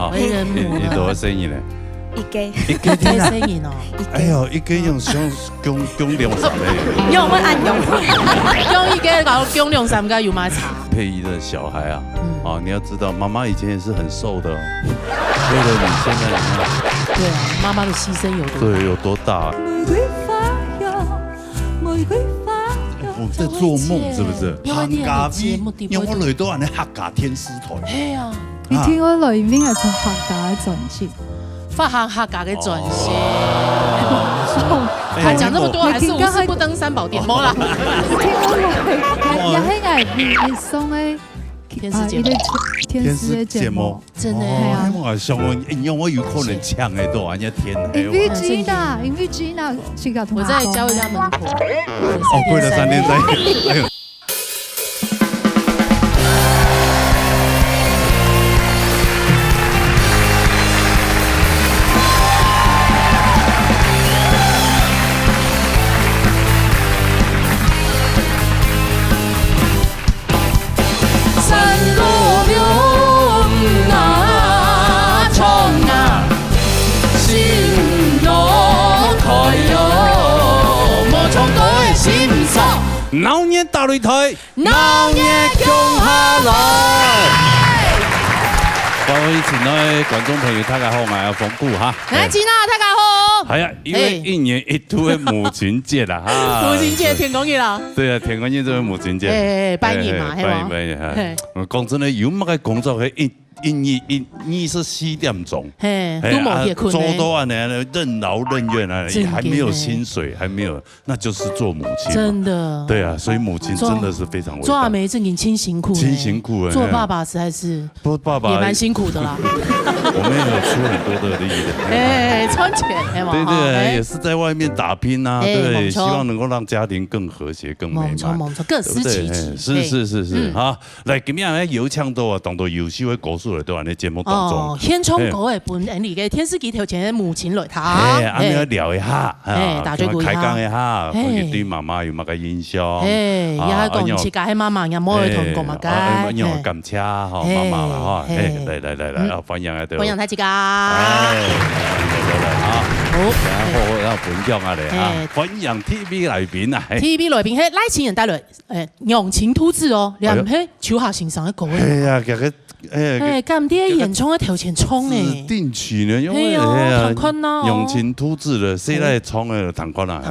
哈。为人母，你多少生意呢？一雞，一個天生人哦，哎呦，一個用供兩三嘞。因為我按用，用一個搞供兩三個有買茶。佩儀的小孩啊，哦，你要知道，媽媽以前也是很瘦的哦，為了你現在你看，對啊，媽媽的犧牲有多大？對，有多大？我在做夢是不是？客家味，因為我嚟到人哋客家天師台。係啊，你聽我裏面係從客家嘅轉接，發行客家嘅轉線。他講這麼多，還是無事不登三寶殿冇啦。聽我又係熱送嘅天使節目，天使節目，真的係啊。我想因為我有可能搶喺度，人家天因為 Gina 去搞同我在教會家門口。哦，跪了3天3夜。老年大擂台，老年共下來。各位親愛觀眾朋友，大家好，我係馮固哈。來，吉娜，大家好。係啊，因為一年一度嘅母親節啦，哈。母親節天公節啦。對啊，天公節就係母親節。拜年嘛，係嘛？拜年。講真咧，有乜嘅工作係24點鐘，都冇夜困做到啊，任勞任怨啊，也還沒有薪水，還沒有，那就是做母親。真的。對啊，所以母親真的是非常偉大。做阿梅正經親辛苦，親辛苦。做爸爸實在是，爸爸也蠻辛苦的啦。我們有出很多的力的。賺錢，對對，也是在外面打拼啊，對，希望能夠讓家庭更和諧、更美滿。冇錯，各司其職。是哈。嚟今日咧有搶到啊，當到優秀嘅歌手嚟到我哋節目當中。哦，獻唱歌嘅本人嚟嘅天師幾條前母親擂台。啱啱聊一下，打嘴鼓開講一下，關於對媽媽有乜嘅印象？而家講自己係媽媽，有冇去同講乜嘅？因為感謝嗬媽媽啦嗬，嚟，歡迎喺度。歡迎大家。好，然後分享下嚟啊，歡迎 TV 來賓啊。TV 來賓係賴清人帶來陽情吐字哦，你係手下欣賞嘅歌。係啊，其實咁啲演唱嘅條前衝呢？定曲呢，因為陽情吐字咧，誰來衝嘅彈款啊？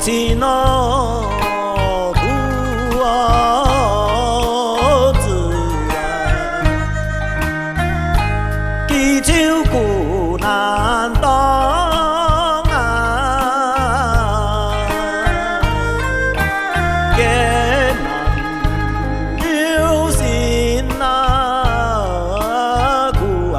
情啊，苦啊子啊，幾朝苦難當啊，艱難要先啊苦啊。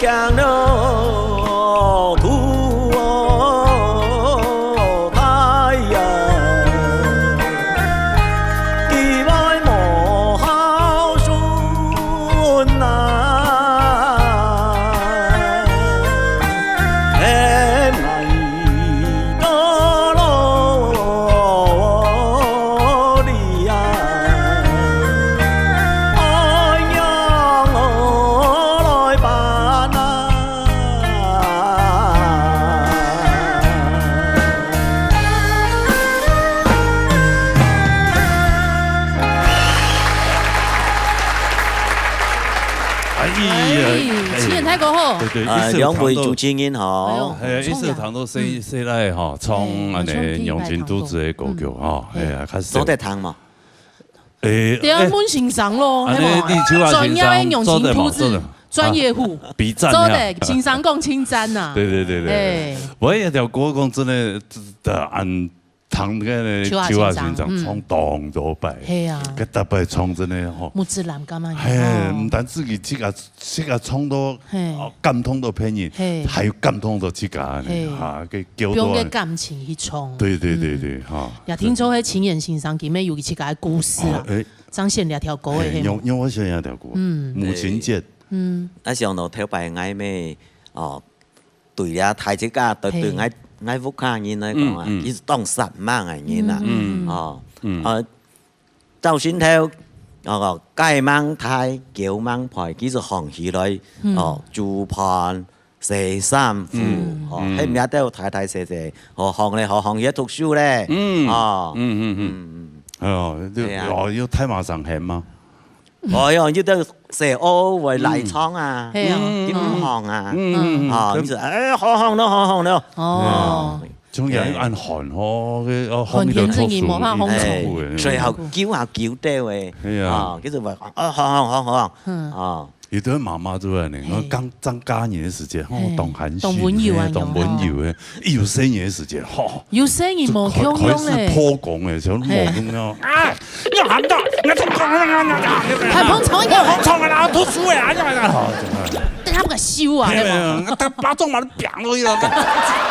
江了土太阳，意外莫好顺呐，哎来到了里呀，哎呀我来办呐。哎呀，亲人太过好，对对，两位主持人好，系啊，一次堂都说来吼，从安尼用尽都市的歌曲吼，系啊，较做得汤嘛？诶对啊，阮欣赏咯，安尼你手下专业的欣用赏做得嘛心图纸，专业户，比赞做呀的欣赏共清赞呐。对对对对哎，我一条歌讲真的，按堂个手下欣赏冲动多摆，嘿啊，个特别冲真的吼。木质蓝干嘛？嘿，唔单止佢这个冲到嘿感通到片人嘿，还有感通到这个嘿哈，个叫用个到。感情去冲。对对对对，哈。也听说迄亲眼欣赏，里面有一个故事啊，诶，彰显两条歌的迄幕。用我想一条歌，母亲节，啊上到头摆嗌咩？哦，對呀，太子家對對嗌屋企人來講啊，伊是當10萬嘅人啊，哦，周先頭哦，街網太叫網牌，叫做行起來，哦，竹盤。蛇三虎，哦，喺唔一都有睇睇寫寫，何行咧？何行嘢讀書咧？哦，哦，係啊哦，要太馬上行嗎？哦喲，要都蛇屙為泥倉啊，係啊，啲五行啊，哦，你就誒何行咯，何行咯，哦，仲有按韓河嘅韓田正義冇怕紅誒，最後叫下叫爹嘅，係啊啊，叫做話啊何行，啊。有啲媽媽都係呢，我剛張嘉年嘅時間，哦，當韓當文友啊當文友嘅，有生意嘅時間，吼，有生意冇強開始用咧，破功嘅，就冇咁樣。啊，你喊到，我從太捧場嘅，我從啊，讀書嘅，等下不個燒啊，係嘛？我得把中嘛，你扁落去咯，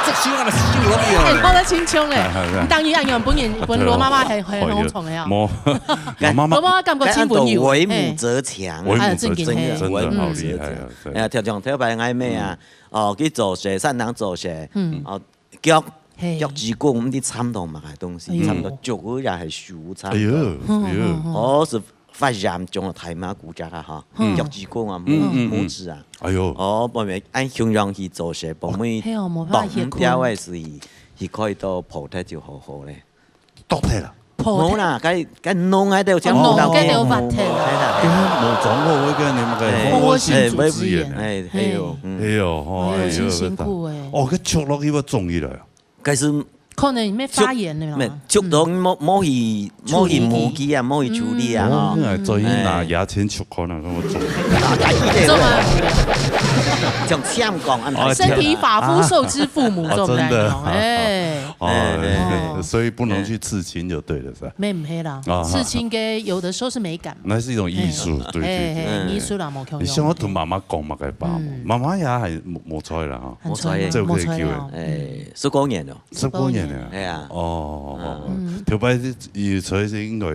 即燒啊，燒落去誒，啊。講得清楚咧，當然按樣本人本羅媽媽係好重嘅啊，冇，我媽羅媽媽媽感覺親文友，為母則強，哎為母正經係真的好厲害啊！誒，條長頭擺嗌咩啊？哦，佢做事，山堂做事，哦，腳趾公唔啲參同埋嘅東西，參到腳嗰又係樹參。哎呦，哎呦，我是發嚴重嘅大馬骨折啊！嚇，腳趾公啊，拇指啊，哎呦，哦，幫咪按香港去做事，幫咪係哦，冇辦法當協標嘅時，佢可以到葡萄就好好咧。多睇啦，冇啦，梗弄喺度，弄喺度發聽冇講過嗰個你咪嘅蜂窩性組織炎誒，係呦，哎呦，哦，哎呦真辛苦誒，哦，佢戳落去我中意啦，其實可能咩發炎咧咩嘛，捉到冇去母機啊，冇去處理啊，哦，嗬。再拿牙籤戳可能咁我中，做嘛？像香港啊，身體髮膚受之父母，做唔真的嚟哎，哦，所以不能去刺青就對了，是吧？咩唔係啦，刺青嘅有的時候是美感，那是一種藝術，對對對。藝術啦冇強你像我同媽媽講嘛，佢爸媽媽也係冇錯啦嚇，很錯冇錯這個可以冇錯叫啊誒，19年咯， 19年啊，係啊，哦，條擺要取是應該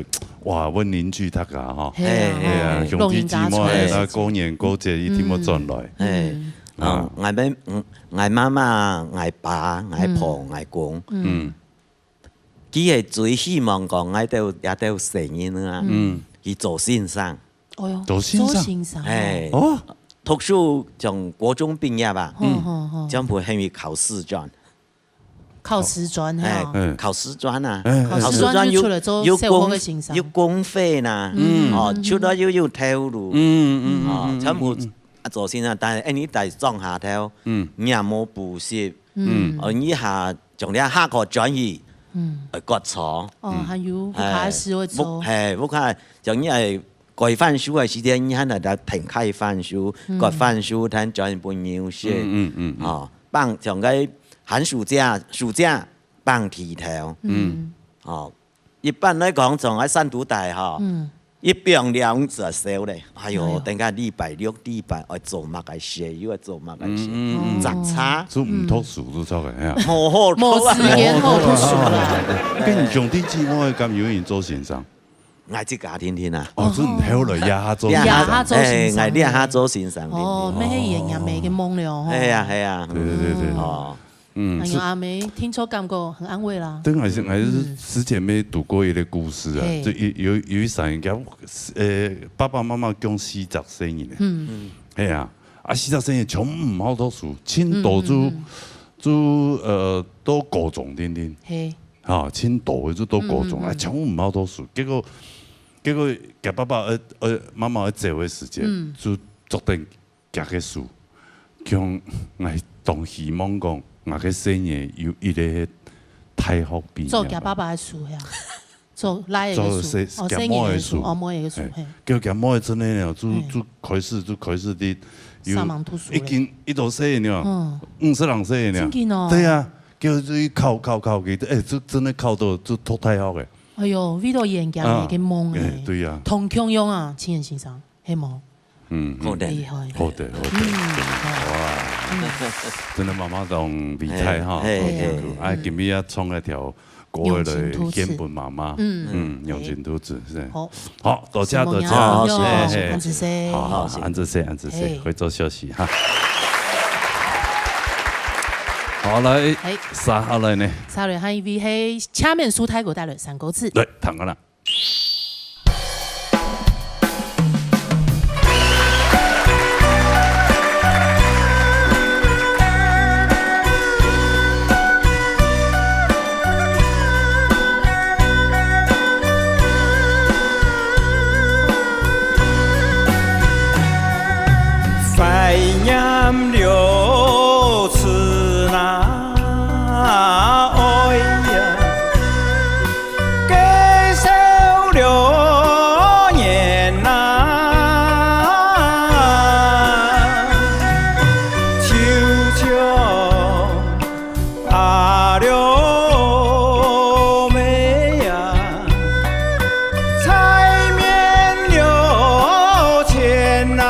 哇揾鄰居得噶嚇，係係啊，啊，兄弟姊妹啦，過年過節一定要轉來，誒，啊，嗌媽媽、嗌爸、嗌婆、嗌公，佢係最希望講嗌到也到成年啊，去做先生，哦喲，做先生先生，誒，哦，讀書從國中畢業吧，哦，將會去考試專。靠瓷磚係考師專啊，考師專就出嚟做社會嘅先生要公費呐，哦，出咗要投入，哦，全部做先生，但係你大裝下頭，你又冇補習，哦，你下仲有下個專業，割錯，哦，還有不考試會做，係不考，就你係改翻書嘅時間，你喺度停開翻書，改翻書，睇專業本優勢，哦，幫像個。寒暑假幫提頭，哦，一般來講，從喺山都大嗬，一病2隻燒咧，哎呦，等下禮拜6、禮拜愛做乜嘅事，又愛做乜嘅事，雜差，做唔讀書都錯嘅呀。冇好冇時間好讀書啦。跟兄弟姊妹咁有人做先生，愛即家天天啊，哦，真唔好嚟呀，做先生，呀做先生愛練下做先生。哦，咩係人阿妹嘅夢了吼。係啊係啊，對對對，哦，哎呦，阿妹聽說感覺很安慰啦。等還是之前沒讀過一個故事啊，就有一三個爸爸媽媽講40歲嘅，係啊，40歲從唔好讀書，青島都高中點點，嚇青島就都高中，啊從唔好讀書，結果佢爸爸媽媽一坐嘅時間，就決定夾嘅書，向我當希望講。我嘅生嘢有一個大學畢業。做夾爸爸嘅書呀，做拉嘅書，做夾毛嘅書，哦毛嘅書，叫夾毛嘅真係了，就開始啲上網讀書。已經一度寫了，50歲了。真嘅哦。對啊，叫佢考佢，就真係考到就讀大學嘅。哎呦，為到演講嘅夢誒。對啊。同強用啊，千人先生，係冇。好的，好的，哇！真係媽媽當厲害哈，哎，今日啊創一條歌嚟獻俾媽媽，用情兔子，好，多謝，安子謝，會做休息哈。好來，接下來呢？接下來係一位係下面蘇太國帶來3個字，對，彈個啦。流刺那愛呀，繼受6年呐，求求阿六妹呀，才免6000呐。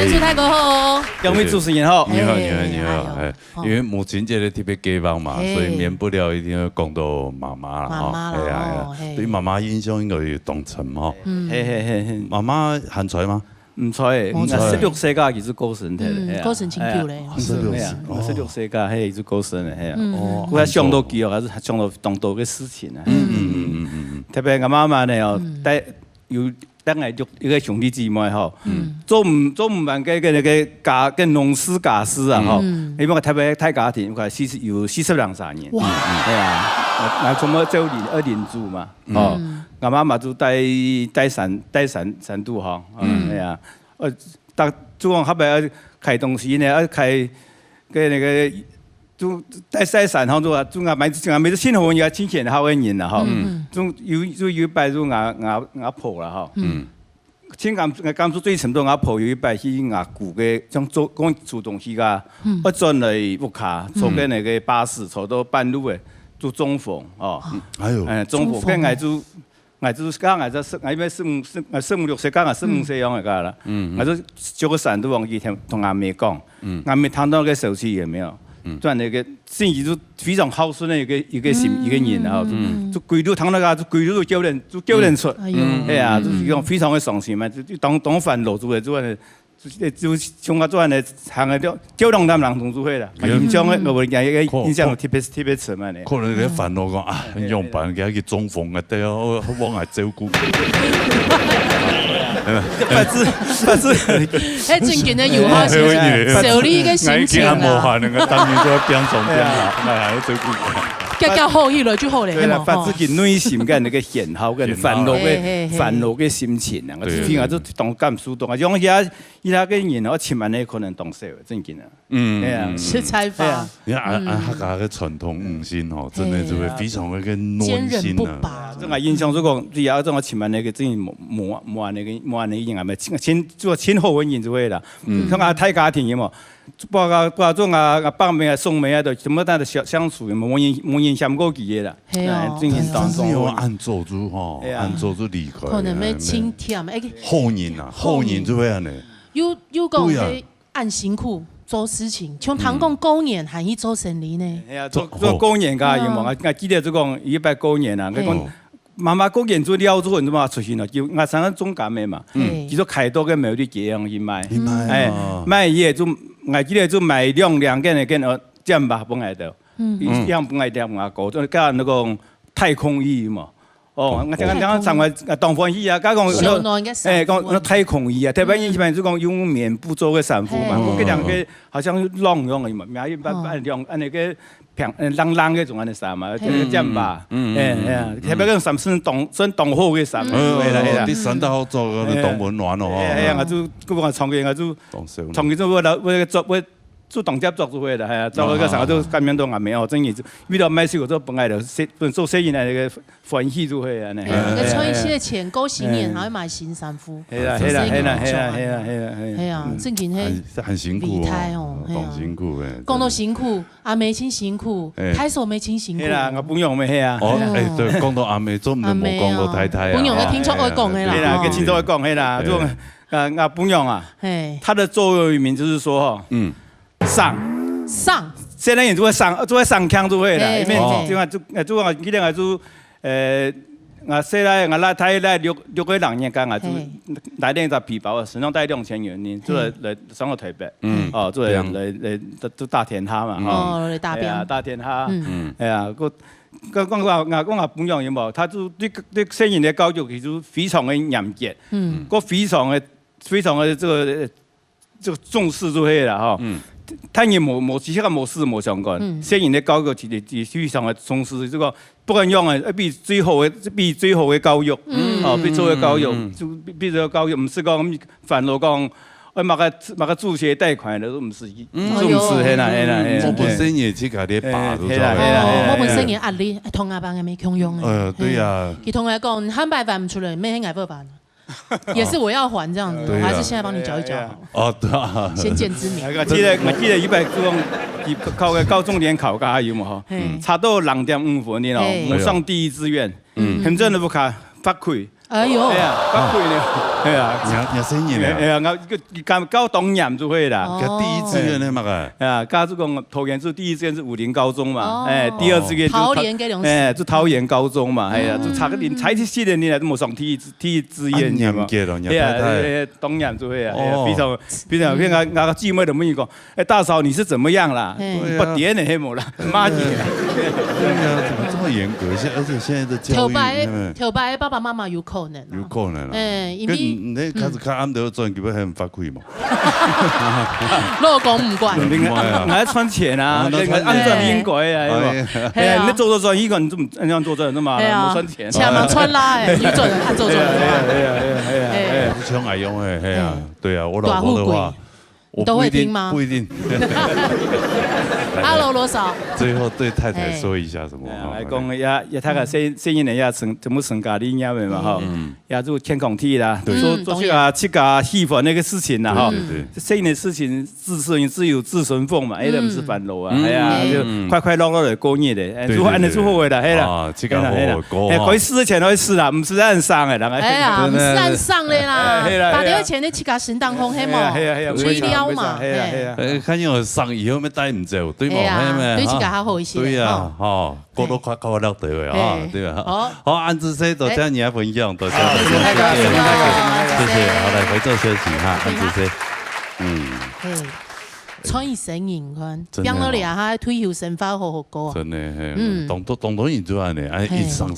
祝泰哥好哦。各位主持人好。你好，哎你好，你好，哎哎，因为母亲节的特别给放嘛，哎所以免不了一定要讲到妈妈了妈妈啦哎呀哦嘿对妈妈印象应该有同层哈。嘿嘿嘿嘿，妈妈喊出来吗？唔错，唔错16世纪其实高神体的，高神清酒嘞16世纪嘿，是高神的，嘿啊。哦我上到记哦，还是上到当到嘅事情啊。特别我妈妈呢哦，有等下就一个兄弟姊妹吼，做唔办嘅那个家嘅农师家师啊吼，因为我特别大家庭，我有42年，哇，系啊，我从我做二邻住嘛，哦，我妈妈就带山度哈，系啊，主讲后边开东西呢，开个那个就带山吼，就啊每次新婚也亲戚好嘅人啦吼，有一摆就我婆啦吼。请甘肃最成都我婆有一摆去我姑嘅，将做讲煮东西噶，我转来屋卡，坐嘅那个巴士，坐到半路诶，做中风哦，哎呦，中风，跟我就讲我因为45、6岁，讲我45岁样嘅噶啦，我就做个山都忘记同阿妹讲，阿妹谈到个手机也没有。转那个甚至就非常孝顺的一个人啊，就规律谈那个就规律就叫人出，哎呀，就是讲非常的伤心嘛，就当烦恼做的做的，就像我做的行个叫人他们人同做伙啦，印象的我讲一个印象特别深嘛呢。可能你烦恼讲啊，用办给佢中风嘅，对啊，我来照顾。不是，哎，最近的有哈是受你个心情啊。无啊，限那个当然都边上边下，还要照顾。较好一落就好嘞，对啦，发自己内心嘅那个喜好跟烦恼嘅心情啊，我听下都当感受到啊，像伊拉个人我千万你可能懂少，真紧啊，对啊，是采访，你看客家嘅传统五心哦，真的就会非常的个坚韧暖心啊。不拔。这个印象就讲，只要这个千万那个真冇安那个人啊，咪亲好嘅人就会啦，像啊大家庭嘅嘛。包括做爸妹啊、送妹啊，都什么单的相处，冇影响过佢嘅啦。真正当中要按做住吼，按做住离开。可能要轻甜，哎，后人啊，后人就会安尼。有讲喺按辛苦做事情，像唐讲过年还去做生意呢。系啊，做过年噶，有冇？我记得就讲一摆过年啊，我讲妈妈过年做了之后，你怎么出现了？就我三个总干的嘛，叫做开多嘅苗啲这样去卖，哎，卖嘢就。我记得就买两件那件剑吧，本来的，一样本来的我搞，就加那个太空衣嘛。哦，我讲上回当欢喜啊，加讲讲那太空衣啊，特别以前就讲用棉布做个衫服嘛，我嗰两个好像浪样的嘛，名一般两那个平浪嘅种安尼衫嘛，叫剑吧，特别嗰衫算当好嘅衫，啲衫都好做个当温暖哦。我就我创嘅我就创嘅我做动接作做伙啦，系啊，做嗰个时候都咁样都阿妹哦，真係遇到咩事我都本来就做生意那个欢喜做伙啊，呢。你存一些钱，过新年还会买新衫裤。系啦，系啊，正经很辛苦哦，很辛苦诶。讲到辛苦，阿妹亲辛苦，太守妹亲辛苦。系啦，我本用咪系啊。哦，诶，对，讲到阿妹，做唔冇讲到太太啊。本用嘅听众爱讲嘅啦。系啦，嘅听众爱讲嘅啦，就我本用啊，它的座右铭就是说上，现在也做上腔做伙啦，因为就我记得我就我现在我拉台来六个人年间啊，就来点个皮包，身上带2000元呢，就来上个台北，哦，做来都大田哈嘛，哦，大边，大田哈，哎呀，我本样有冇？他就对生意的教育其实非常的严格，我非常的这个重视做伙啦，哈。他也其他模式冇相关，摄影的教育是非常的重视这个，不管用的比最好的教育，比最好的教育，就比最好教育，唔是讲烦恼讲，买个助学贷款的都唔是，嘿啦。我本身也去搞啲把，我本身也压力，同阿爸也没强用的。对呀。佢同我讲，喊白饭唔出来，咩喺外边办？也是我要还这样子，还是现在帮你缴一缴好了。哦，对啊。先见之明。我记得一摆就讲考个高重点考加油嘛吼，差到2.5分的哦，我上第1志愿，很真的不卡发亏。哎呦，发亏呢。係啊，廿生意咧，係啊，我高東南就會啦。第一志願咧嘛個，啊，加這個桃園市第一志願是武林高中嘛，哦第二志願桃園嘅龍市，就桃園高中嘛，係啊，就差個年，才4年嚟都冇上第一志願，係嘛？係啊，東南就會啊，非常，我個姊妹都問伊講，大嫂你是怎麼樣啦？不點你黑冇啦，媽姐。對呀，怎麼這麼嚴格？而且現在的教育，頭擺爸爸媽媽有可能，有可能啦。因為你開始看暗頭賺，基本係唔發虧嘛。老公唔管，我要賺錢啊，按照英國啊，係啊，你做賺呢個你咁樣做賺啫嘛，冇賺錢。錢嘛穿啦，要做按做賺。係啊，搶愛用誒，係啊，對啊，我老婆的話，你都會聽嗎？不一定。Hello，羅嫂。最後對太太說一下什麼？來講也睇下新年也怎麼成家立業的嘛哈，也做天空地啦，做去個戲份那個事情啦哈。新年事情自有自順風嘛，誒，唔是煩惱啊，係啊，就快快樂樂的過日的，如何安尼做好的，係啦，這個好過。可以試錢可以試啦，唔是按上的，哎呀，唔是按上的啦，打電話前你去個神當風，係冇，吹了嘛，看有上以後咪帶唔走，對冇？對自己較好一些。對呀，哈，過多快快樂得啊，對吧？好，安子生多謝你嘅分享，多謝，謝謝，好來回座休息哈，安子生，創意成癮款，養老咧哈，退休生活好好過。真的，當當然就係呢，哎，一上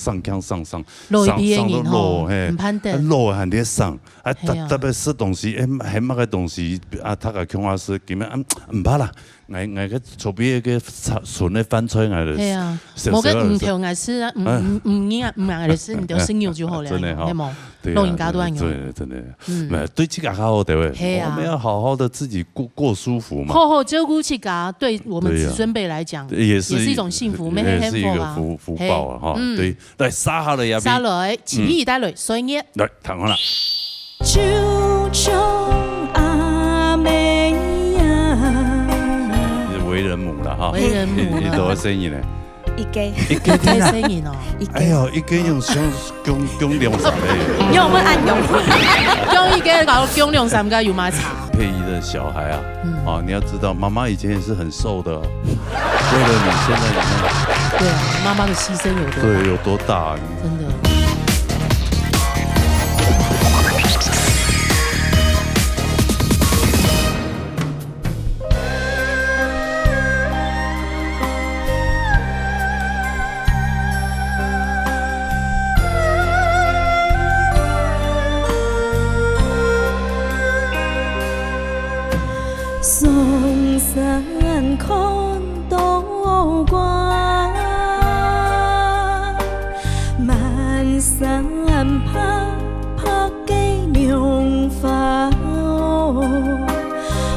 落唔攀得，落係啲上，啊特別是東西，係乜嘅東西啊？他個強化是點樣？唔怕啦。我個左邊個順的翻出來的，係啊，我個唔條藝師啊，唔硬嘅事，你就信用就好了，係冇，老人家都係咁，真的，對自己好好的，我們要好好的自己過舒服嘛，好好照顧自己，對我們子孫輩來講，也是一種幸福，也是一個福報啊，哈，對，來沙下來呀，沙來，起皮帶來，所以來談好了。為人母啦，哈！為人母，你多少聲音呢？一雞，一雞聲音哦！哎呦，一雞用供兩三個，因為我們按用，用一雞搞供兩三個有買茶。佩儀的小孩啊，哦，你要知道，媽媽以前也是很瘦的，為了你現在有沒有？對啊，媽媽的犧牲有多？對，有多大？真的。松山看渡關，萬山拍機亮花，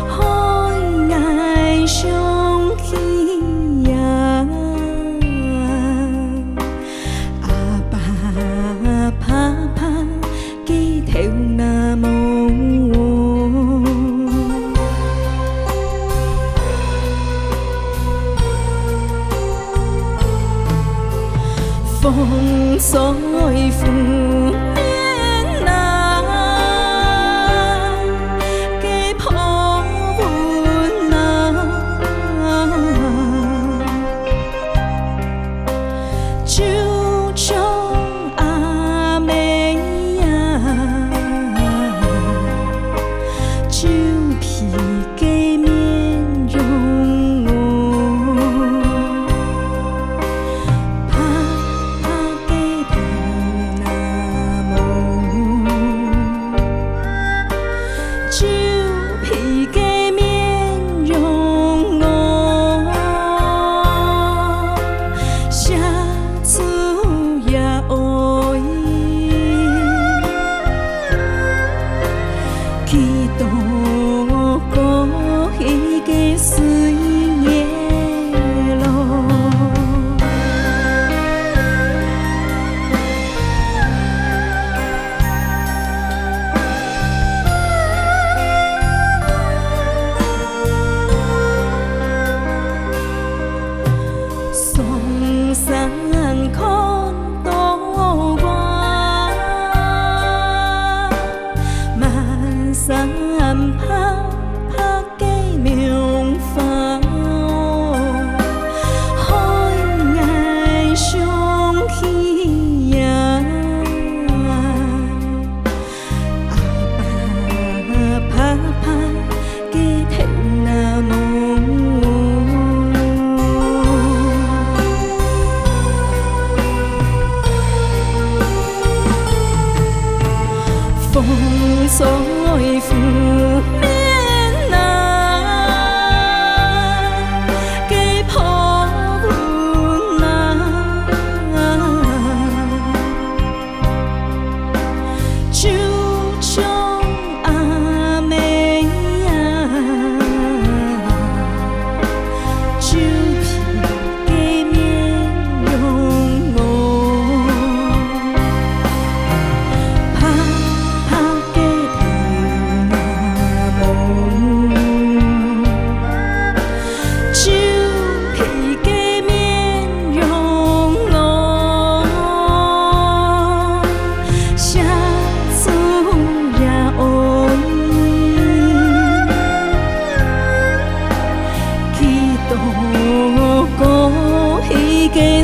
海崖上起呀，阿爸拍機條那夢。風在拂面啊，幾破碗啊，就像阿妹呀，舊皮給面容哦。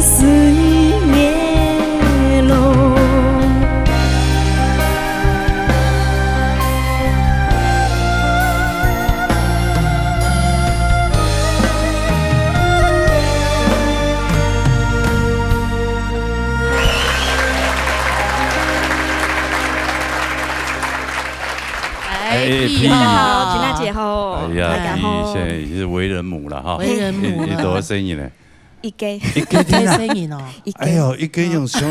水月路。屁大家啊好，吉娜姐好，哎呀，大家好你，现在已是为人母了哈，为人母你多少声音呢？一给一个太天啊！声音哦，一给，哎呦，一个用上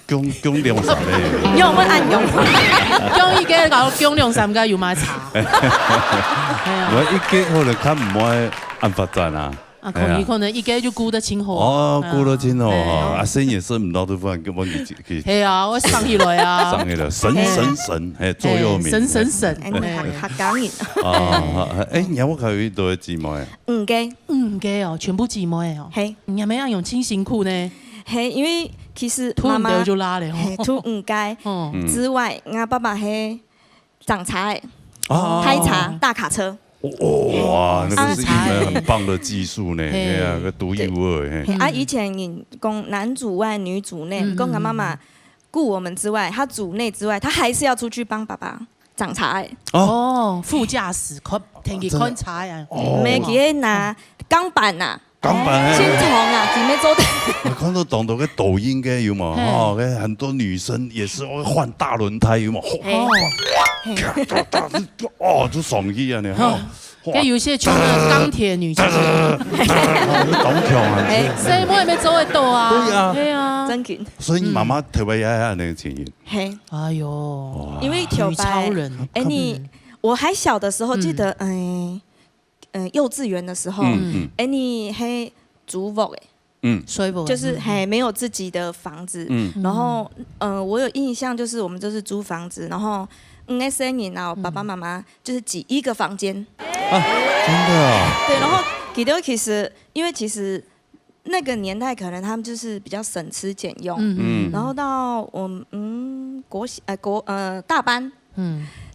供量啥嘞？用我按用，用伊个搞供两三个有买茶，哎呀，我一个可能较唔爱按发展啊。啊，可能一个就顾得清火，哦，顾得清哦，哎啊，声也是唔到对方，根本去系啊，我上起来啊，上去了，神，哎，座右铭，神，哎，客家人，哦，哎，你有冇考虑多姊妹？五给，嘅哦，全部姊妹哦，嘿，你还没样用清辛苦呢，嘿，因为其实突然妈妈就拉了，嘿，除五该哦，之外，我爸爸嘿长茶的，哦开茶大卡车，哇，那个是一啊门很棒的技术呢，哎呀，个独一无二，嘿啊，以前你讲男主外女主内，讲我妈妈顾我们之外，她主内之外，她还是要出去帮爸爸长茶的，哦，副驾驶可天气观察呀，没给拿钢板呐。钢板青铜啊，几没做的。我看到懂得个抖音嘅有冇？哦，个很多女生也是会换大轮胎有冇？哦，就爽气啊你！跟有些穷的钢铁女就是，懂穷啊！谁我也没走得到啊，对啊对啊，真紧。所以妈妈特别爱那个情形。嘿，哎呦，因为跳女超白人，哎，我还小的时候记得，幼稚园的时候，哎，你嘿租屋哎，水不就是还没有自己的房子，然后我有印象就是我们就是租房子，然后那声音然后爸爸妈妈就是挤一个房间，真的啊！对，然后其实因为其实那个年代可能他们就是比较省吃俭用，然后到我们大班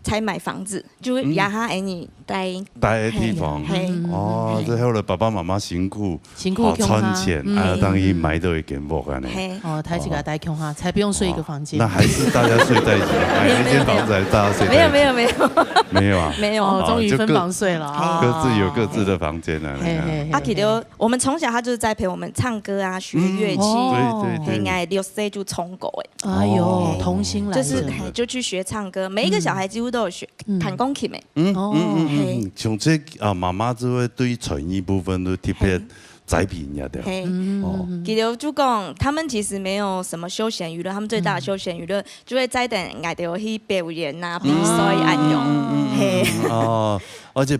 才买房子，就会压下你待待的地方。嘿，哦，这后来爸爸妈妈辛苦穷存钱，还要当伊买到一间屋安尼。嘿，哦，抬起来带穷哈，才不用睡一个房间。那还是大家睡在一起，买一间房子还是大家睡在一起？没有没有啊，没有。哦，终于分房睡了啊，各自有各自的房间了。阿 K 就我们从小他就是在陪我们唱歌啊，学乐器，对，应该6岁就冲狗哎，哎呦，童心来就是就去学唱歌，每一个小孩几乎都有学弹钢琴诶，像这啊，妈妈就会对传艺部分都特别栽培人家的。嘿，其实就讲他们其实没有什么休闲娱乐，他们最大的休闲娱乐就会在等爱到去表演啊、比赛安用，嘿，哦，而且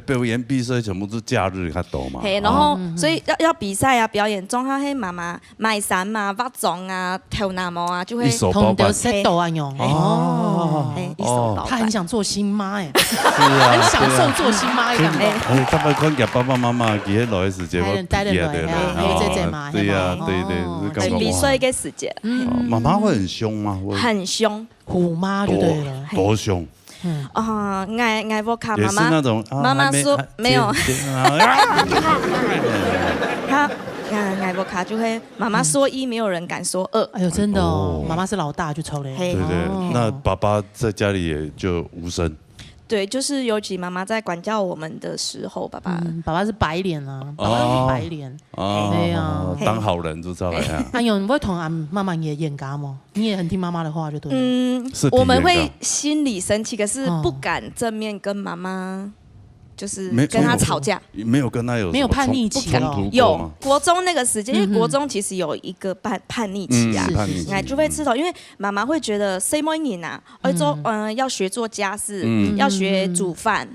表演比赛全部都假日较多嘛。嘿，然后所以要比赛啊、表演中，他嘿妈妈卖衫啊、化妆啊、跳那毛啊，就会一手包同得办。 set 到安用哦，嘿一手包办。他很想做新妈哎，是啊，很享受做新妈的感觉。哎，他们看见爸爸妈妈其实落的时间，我待得来对呀，对，比赛嘅时间，妈妈会很凶吗？很凶，虎妈就对了。多凶？啊，爱我卡也妈妈，是那种妈妈说没有，他爱我卡就会妈妈说一，没有人敢说二。哎呦，真的哦，妈妈是老大就抽嘞。嘿对对，那爸爸在家里也就无声。对，就是尤其妈妈在管教我们的时候，爸爸爸爸是白脸啊，爸爸是白脸。对呀，当好人就知道了呀。哎呦，你会同俺妈妈也演嘎吗？你也很听妈妈的话就对了。我们会心里生气，可是不敢正面跟妈妈，就是跟她吵架。没有跟她有没有叛逆期哦？有国中那个时间，因为国中其实有一个叛逆期啊，哎就会吃头，因为妈妈会觉得什么人啊，做要学做家事，要学煮饭，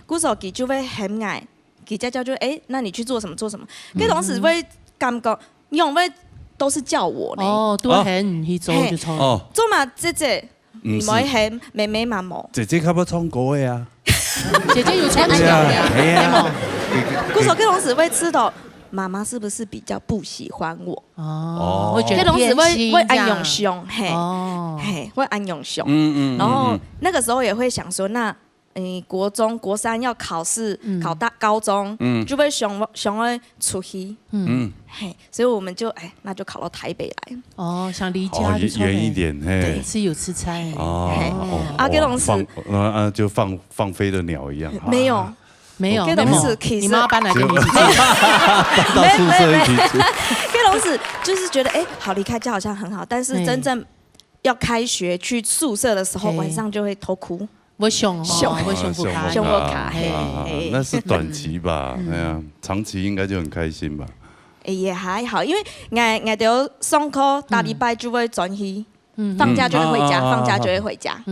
古时候佢就会很爱，佢家教就那你去做什么做什么，跟同时会感觉因为都是叫我呢。哦，都很去做就抽。哦，做嘛姐姐，唔会很妹妹嘛冇。姐姐较要唱歌的啊。姐姐有穿小呀，对吗？古时候跟同时会吃到。妈妈是不是比较不喜欢我？哦，会觉得同时会安用永兄，嘿，会安永兄。然后那个时候也会想说，那国中、国3要考试，考高中，就会想要出去，嘿，所以我们就那就考到台北来。哦，想离家远一点，嘿，吃有吃菜。给老师就放飞的鸟一样。没有，你妈搬来跟你一起住，搬到宿舍一起住。给老师就是觉得好离开家好像很好，但是真正要开学去宿舍的时候，晚上就会偷哭。我熊不卡，那是短期吧？哎呀，长期应该就很开心吧？也还好，因为我就上课大礼拜就会转去，放假就会回家，放假就会回家。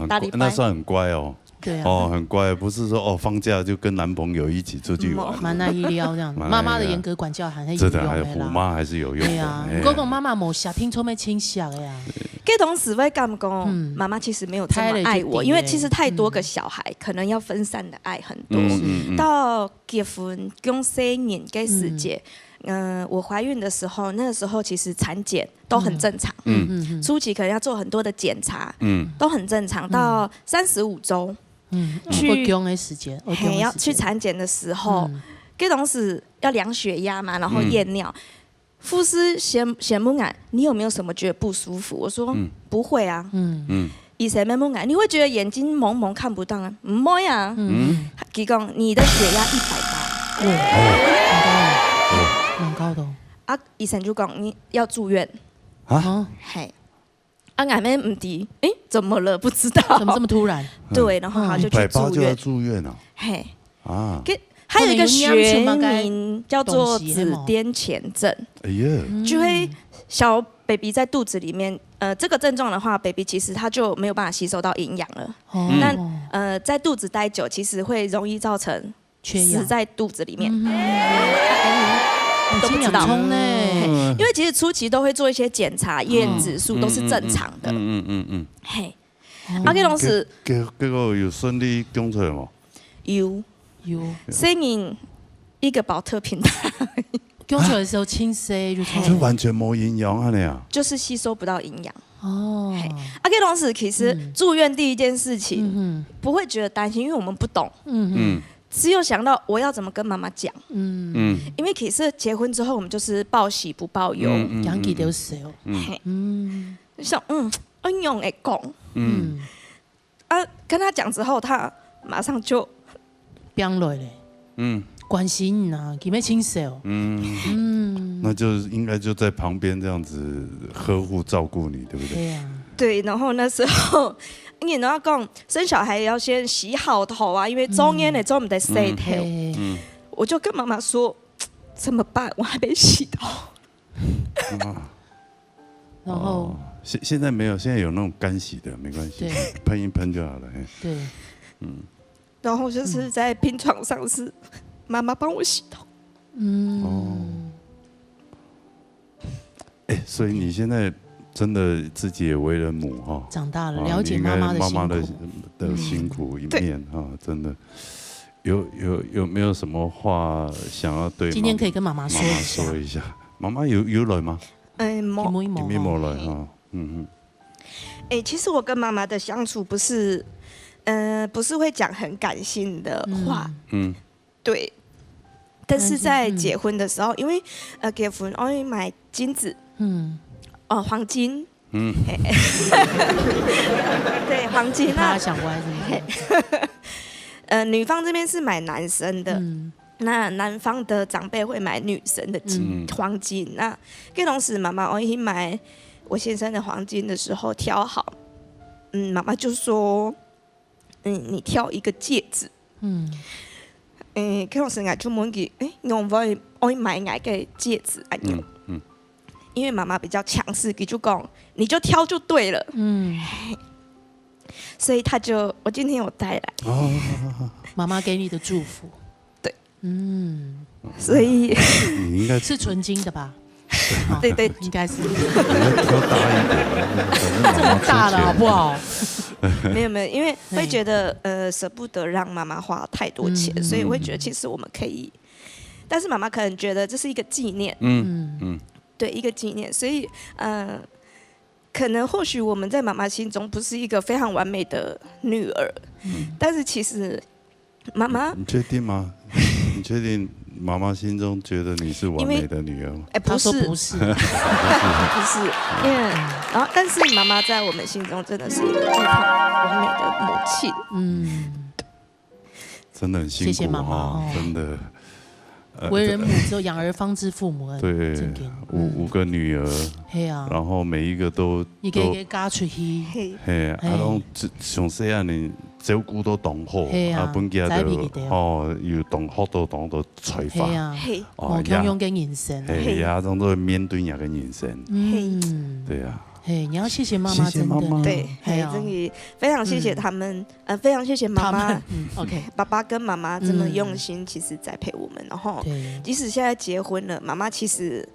大礼拜那算很乖哦。对啊，很乖，不是说放假就跟男朋友一起出去玩，蛮那意料这样。妈妈的严格管教还是有用的啦。虎妈还是有用的。对啊，哥哥妈妈冇下听错没清醒的呀。给同时会讲讲，妈妈其实没有这么爱我，因为其实太多个小孩，可能要分散的爱很多。到结婚共3年的时间。我怀孕的时候，那个时候其实产检都很正常，初期可能要做很多的检查，都很正常。到35周，要去产检的时候，跟同时要量血压嘛，然后验尿。护士先问我，你有没有什么觉得不舒服？我说不会啊。医生问我，你会觉得眼睛蒙蒙看不到啊？唔会啊。他讲你的血压180。蛮高的。医生就讲你要住院。嘿。俺妹唔知，怎么了？不知道。怎么这么突然？对，然后他就去住院。180就要住院啊？嘿。还有一个学名叫做子癫前症，就会小 baby 在肚子里面，这个症状的话 ，baby 其实他就没有办法吸收到营养了。但在肚子待久，其实会容易造成死在肚子里面。都不知道，因为其实初期都会做一些检查，验指数都是正常的。嘿，给老师，结果有顺利供出来吗？有。生人一个保特瓶大，供出来的时候清晰就完全没营养啊那样，就是吸收不到营养。给老师，其实住院第一件事情，不会觉得担心，因为我们不懂。只有想到我要怎么跟妈妈讲。因为其实结婚之后，我们就是报喜不报忧，养己就死哦。想恩勇会讲。跟他讲之后，他马上就。变落嘞，关心啊，给没清晰哦，那就应该就在旁边这样子呵护照顾你，对不对？对呀。对，然后那时候，你要讲生小孩要先洗好头啊，因为中间的都唔得洗头。我就跟妈妈说，怎么办？我还没洗头。然后现在没有，现在有那种干洗的，没关系，喷一喷就好了。对，然后就是在病床上是妈妈帮我洗头。所以你现在真的自己也为人母哈，长大了，了解妈妈的辛苦一面哈，真的。有没有什么话想要对？今天可以跟妈妈说一下。妈妈有来吗？没来哈。其实我跟妈妈的相处不是会讲很感性的话，对。但是在结婚的时候，因为结婚我会买金子，黄金，对，黄金啊。他想歪女方这边是买男生的，那男方的长辈会买女生的黄金。那跟同时，妈妈我一起买我先生的黄金的时候挑好，妈妈就说，你挑一个戒指，跟同时我就问佢，我买哪个戒指啊？因为妈妈比较强势，佢就讲你就挑就对了。所以我今天有带来，妈妈给你的祝福。对，所以你应该是纯金的吧？对，应该是。挑大一点，这么大了好不好？没有，因为会觉得舍不得让妈妈花太多钱，所以我会觉得其实我们可以，但是妈妈可能觉得这是一个纪念，对，一个纪念，所以可能或许我们在妈妈心中不是一个非常完美的女儿，但是其实妈妈，你确定吗？你确定妈妈心中觉得你是完美的女儿吗？不是，不是，因为然后但是妈妈在我们心中真的是一个非常完美的母亲。真的很辛苦，谢谢妈妈，真的。为人母只有养儿方知父母恩。对，5个女儿，然后每一个都一个一个嫁出去，拢上细汉呢照顾都同好，本家就又同好多同都催发，无强用嘅人生，拢都面对人嘅人生，对啊。你要谢谢妈妈，真的，对，真的非常谢谢他们，非常谢谢妈妈，OK， 爸爸跟妈妈这么用心，其实在陪我们，然后即使现在结婚了，妈妈其实，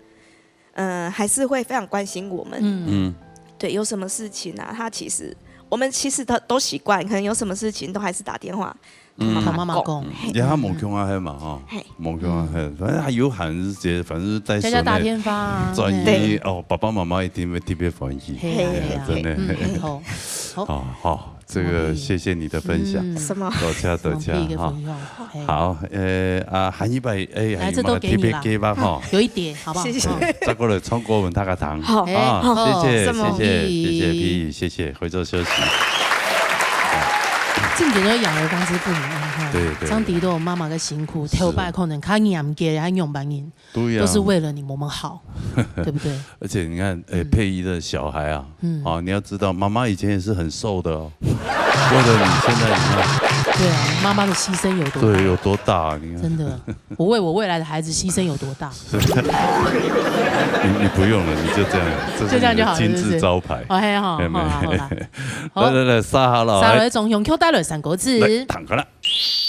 还是会非常关心我们，对，有什么事情啊，我们其实都习惯，可能有什么事情都还是打电话。妈妈讲，也他冇强啊，系嘛哈，冇强啊，反正还有喊日节，反正在家打电话，专一哦，爸爸妈妈一定会特别欢喜，真的，好，这个谢谢你的分享，多谢哈，好，韩一百，来这都给你了，有一点，好不好？谢谢，再过来冲国文大个堂，好，谢谢，谢谢，回座休息。正经就是养儿方知父母恩，对，张迪都有妈妈的辛苦，头摆可能看严格，还用班人，都是为了我们好，对不对？而且你看，佩仪的小孩啊，你要知道，妈妈以前也是很瘦的哦，为了你现在你看，对啊，妈妈的牺牲有多大？对，有多大？你看，真的，我为我未来的孩子牺牲有多大？你不用了，你就这样，就这样就好了，金字招牌。OK，好，来，杀好了，杀了中用 Q 带了3个字，来，躺开了。你。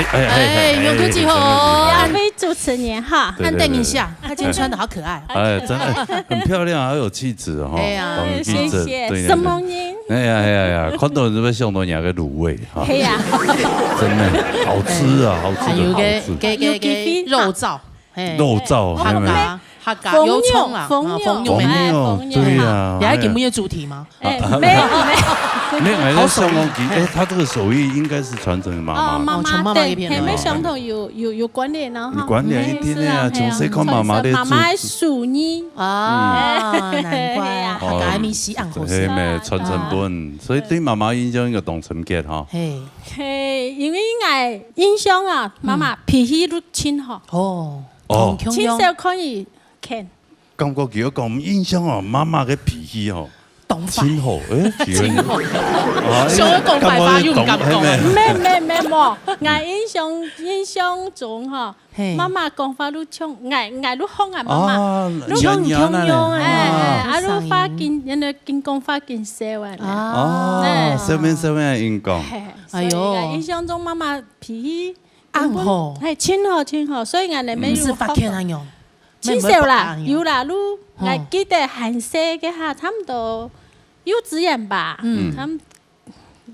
永科记后，两位主持人哈，看等一下，他今天穿的好可爱，真的很漂亮，好有气质哈。哎呀，谢谢，什么人？哎呀，看到是不是上到两个卤味哈？嘿呀，真的好吃啊，好吃的好吃。给肉燥，肉燥，哈嘎哈嘎，油葱啊，蜂牛，对呀。你还给木叶主题吗？没有。好手工技，他这个手艺应该是传承妈妈，从妈妈一边来。没相同有关联呢哈。关联一点呀，从谁看妈妈的？妈妈属你啊，难怪啊，还没洗暗后生。传承本，所以对妈妈印象应该动成结哈。嘿，因为我印象啊，妈妈脾气都亲好。哦，亲手可以看。感觉叫我讲印象哦，妈妈嘅脾气哦。亲好，亲好，想要讲白话又唔敢讲。没，我印象中哈，妈妈讲法都冲，我都哄啊媽媽，都冲都發見人哋見講發見笑啊，笑面應講，哎呦，印象中媽媽脾氣暗好，係親好，所以我哋沒有發現那樣，親少啦，有啦，我記得很細嘅下，差唔多。幼稚園吧，他們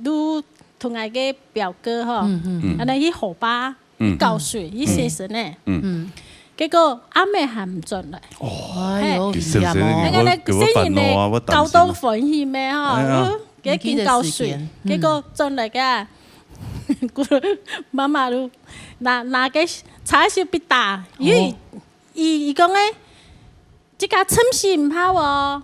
都同我嘅表哥哈，安尼去河壩教水，去寫生咧，結果阿妹還唔進來，哎呦，雖然咧教到歡喜咩哈，幾件教水，結果進來嘅，媽媽都拿個叉燒俾打，伊講咧，這個參事唔好喎，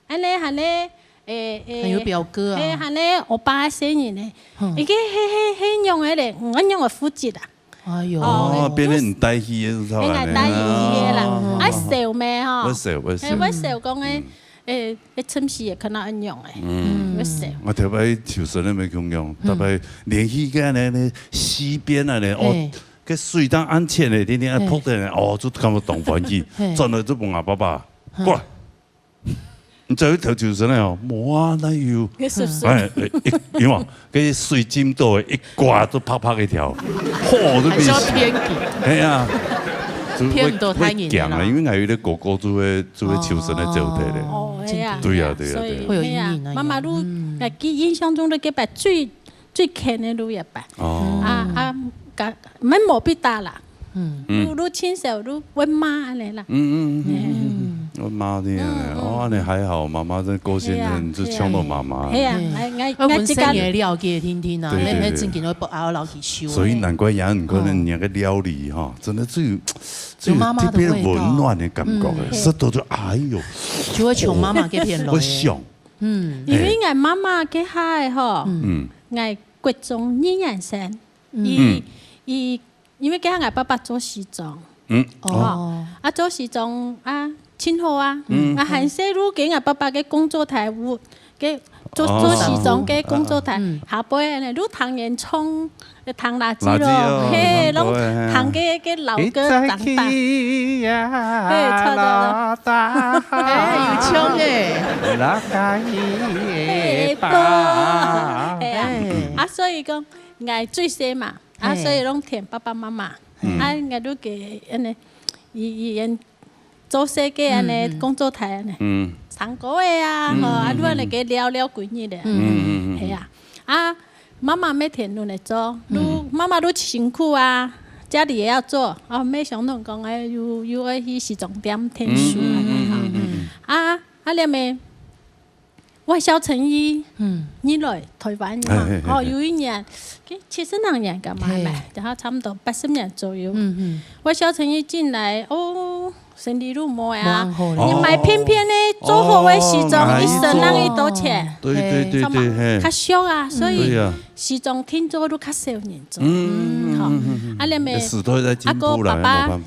安尼喊咧，還有表哥啊，喊咧我爸生日咧，伊個迄用迄個，我用個負責啊。哎呦，變得唔帶氣嘅，變係帶氣嘅啦，愛笑咩吼？我笑講誒，參事也可能安用誒，我笑。我特別潮順都未共用，特別連起嘅咧溪邊啊咧，哦，個水當安淺咧，天天撲得咧，哦，就咁個動環境，真係都問我爸爸過來。你再去條潮順咧哦，冇啊，哪有？因為嗰水浸到一刮都啪啪嘅條，嚯都變。偏激。係啊，偏到太嚴啦。因為我有啲哥哥做潮順嘅做題咧。哦，係啊。對啊。會有陰影啊。媽媽都記印象中都幾擺最近嘅都一擺。哦。唔冇必打啦。都親手都溫媽嚟啦。我媽啲哦，你還好，媽媽真高興人就搶到媽媽。係啊，我本身也了解聽聽啊，你正經都不熬老去修。所以難怪人可能那個料理哈，真的最有特別溫暖的感覺，食到就哎呦，就會從媽媽嗰邊來。我想，因為我媽媽嘅係嗬，我國中2年生，因為佢係我爸爸做西裝，做西裝啊。親好啊！啊，很細路給我爸爸嘅工作台，嘅做西裝嘅工作台，下邊咧都燙煙囪，燙垃圾咯，嘿，攏燙嘅老哥長大，嘿，錯咗，有槍誒，啊，所以講我最細嘛，啊，所以攏填爸爸媽媽，啊，我都給人哋做設計安尼工作台安尼，唱歌嘅啊，啊都安尼嘅聊幾日嘅，係啊，啊媽媽每天都嚟做，媽媽都辛苦啊，家裡也要做，啊沒想到講誒要去時裝店聽書啊，裡面我小陳姨，你來台灣嘛，有一年70年㗎嘛，然後差唔多80年左右，我小陳姨進來，身體都冇啊！你買片片的做好的西裝，一身人一多錢，對，較俗啊，所以西裝聽做都較少人做。好，啊你咪阿個爸爸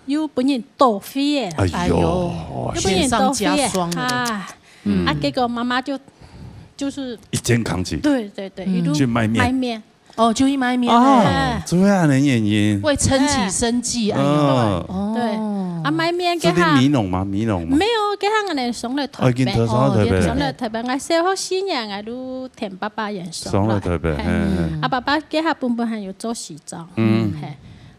又本人多飛嘅，哎呦，又本人多飛嘅，啊，結果媽媽就是一肩扛起，對，一路賣麵。哦，就一賣麵哦，這樣的原因為撐起生計，哎呦，對，啊，买面给他。他。米农吗？米农吗？没有，给他人送来台北。送来台北，我小学4年，我都填爸爸人送来台北。啊，爸爸给他本还有做西装。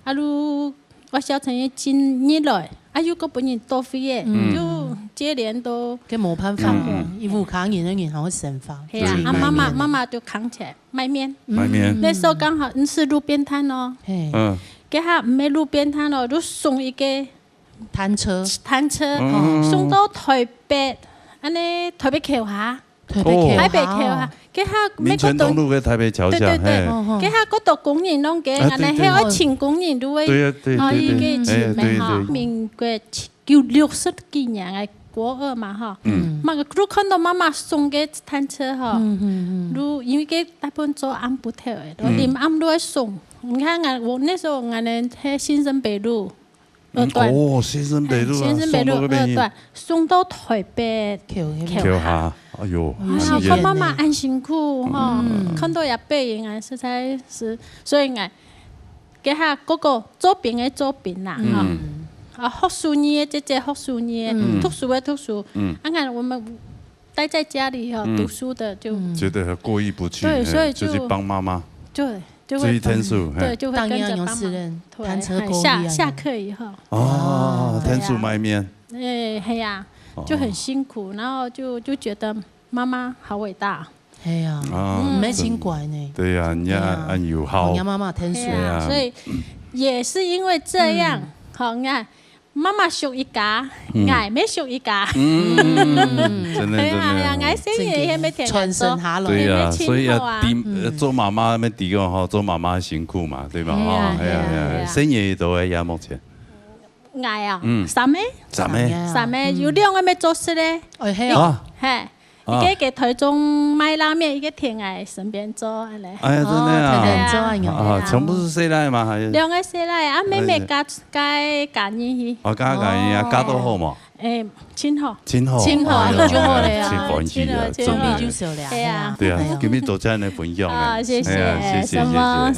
啊，如我小朋友进日来，啊，有个本人多费耶，就接连都。给冇办法，一副扛人的人还会生发。系啊，啊妈妈就扛起来卖面。卖面。那时候刚好是路边摊哦。给他没路边摊哦，就送一个摊车，送到台北，安尼台北桥下。台北桥下，给他民权东路嘅台北桥下，对，给他嗰度工人拢嘅，安尼喺我請工人都會，伊嘅錢咪哈，民國60幾年嘅國二嘛哈，嘛如看到媽媽送嘅單車哈，如因為嘅大部分做暗不跳嘅，連暗都會送。你看我那時候我哋喺新生北路。新生北路2段送到台北橋下，哎呦，看媽媽很辛苦哈，看到也背影啊，實在是，所以我給他嗰個做餅嘅做餅啦哈，啊學書業姐學書業，讀書嘅讀書，看我們待在家裡哈讀書的就覺得過意不去，對，所以就去幫媽媽，對。注意天數，對，就會跟着幫忙。下課以後，天數賣麵，係呀，就很辛苦，然後就覺得媽媽好偉大，係呀，沒情怪呢。對呀，人家很友好，人家媽媽天數，所以也是因為這樣，好愛。媽媽屬一家，愛沒屬一家。真的。愛生嘢也沒填傳承下來。對呀，所以要做媽媽咪第一個哈，做媽媽辛苦嘛，對吧？哈，係啊，生嘢都係呀，目前。愛啊，3妹有2個沒做事咧。係。一個台中賣拉麵，一個田愛身邊做安尼。哎呀，真的啊！全部是誰來嘛？還是2個誰來？啊，妹妹加人去。加人啊，加多好嘛？真好。真好，就好嘞啊！真歡喜啊！準備就少了。對啊。對啊，今日做這樣的分享啊！謝謝。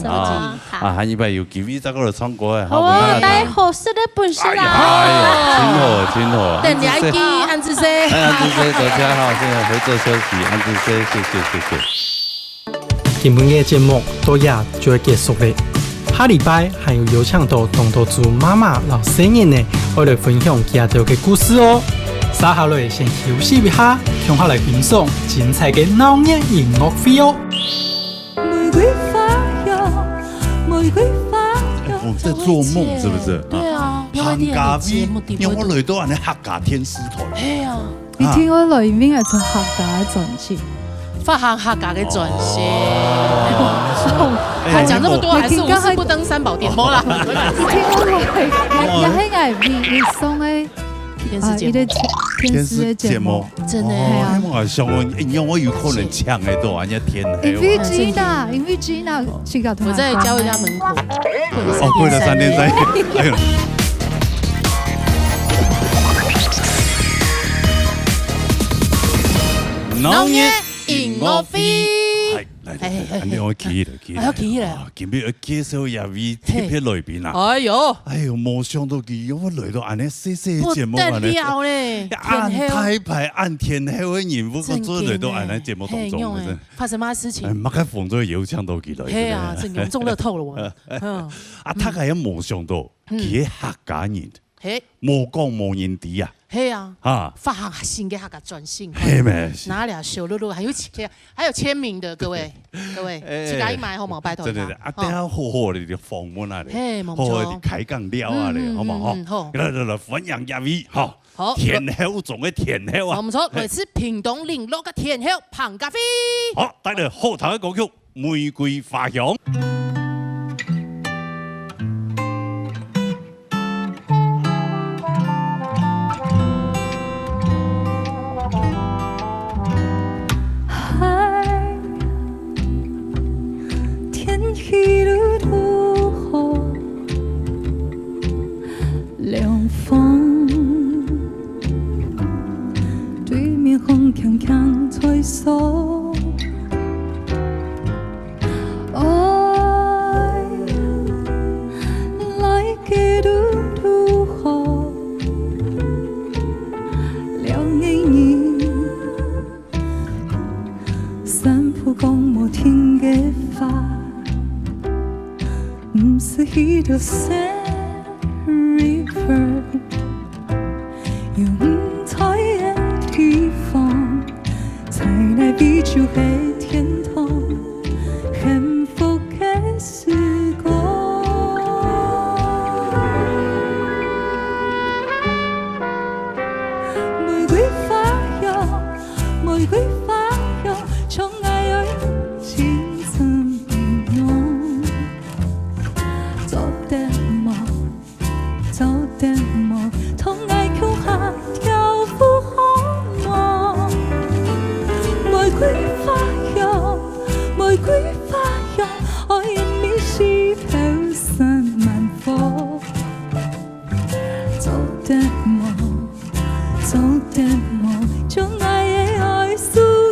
啊，下禮拜有機會再過來唱歌啊！好，帶好事的本事啦！哎呀，真好。等你來記安志 C。安志 C，大家好，現在回座休息。安志 C，謝謝。今日嘅節目到呀就會結束嘞。下禮拜還有邀請到東道主媽媽老聲音呢，我來分享其他嘅故事哦。稍後來先休息一下，向下來欣賞精彩嘅腦熱音樂會哦。我在做夢，是不是？對啊，客家味，因為我來到人哋客家天師台。係啊，你聽我裏面係做客家嘅轉型，發行客家嘅轉型。他講這麼多，還是無事不登三寶殿。冇啦。你聽我錄係係係送嘅天師嘅節目，真的係啊。我想因為我有可能唱嘅都人家天黑。因為 Gina 去搞我在教會家門口。跪了3天3夜。腦熱音樂會。係，我記啦。今日要介紹一位特別來賓啊！哎呦，冇想到佢我來到安尼細細節目安尼，按台牌按天后嘅人物，我做來到安尼節目當中，真發生乜事情？乜嘅風咗有搶到佢來？係啊，真係中樂透了我。啊，他係冇想到佢係客家人，冇講冇人啲啊！係啊，發行新嘅客家轉型，哪倆小露露，還有簽名的，各位，自家一買好冇？拜託。對，啊，等下好好地訪問啊，好好地開講了啊，好冇？好，來，歡迎一位，好，天后中嘅天后啊！唔錯，來自屏東嶺落嘅天后彭家輝。好，帶嚟後頭嘅歌曲《玫瑰花香》。涼風對面風強強吹掃，愛來嘅路途好，條 Sad River， 有五彩的地方，才來比照係天堂，幸福嘅時光。玫瑰花藥，玫瑰花藥，從愛有青春變濃。做點夢，做點夢，同愛橋下跳舞好嗎？玫瑰花藥，玫瑰花藥，愛人迷是飄散萬火。做點夢，做點夢，將愛的愛數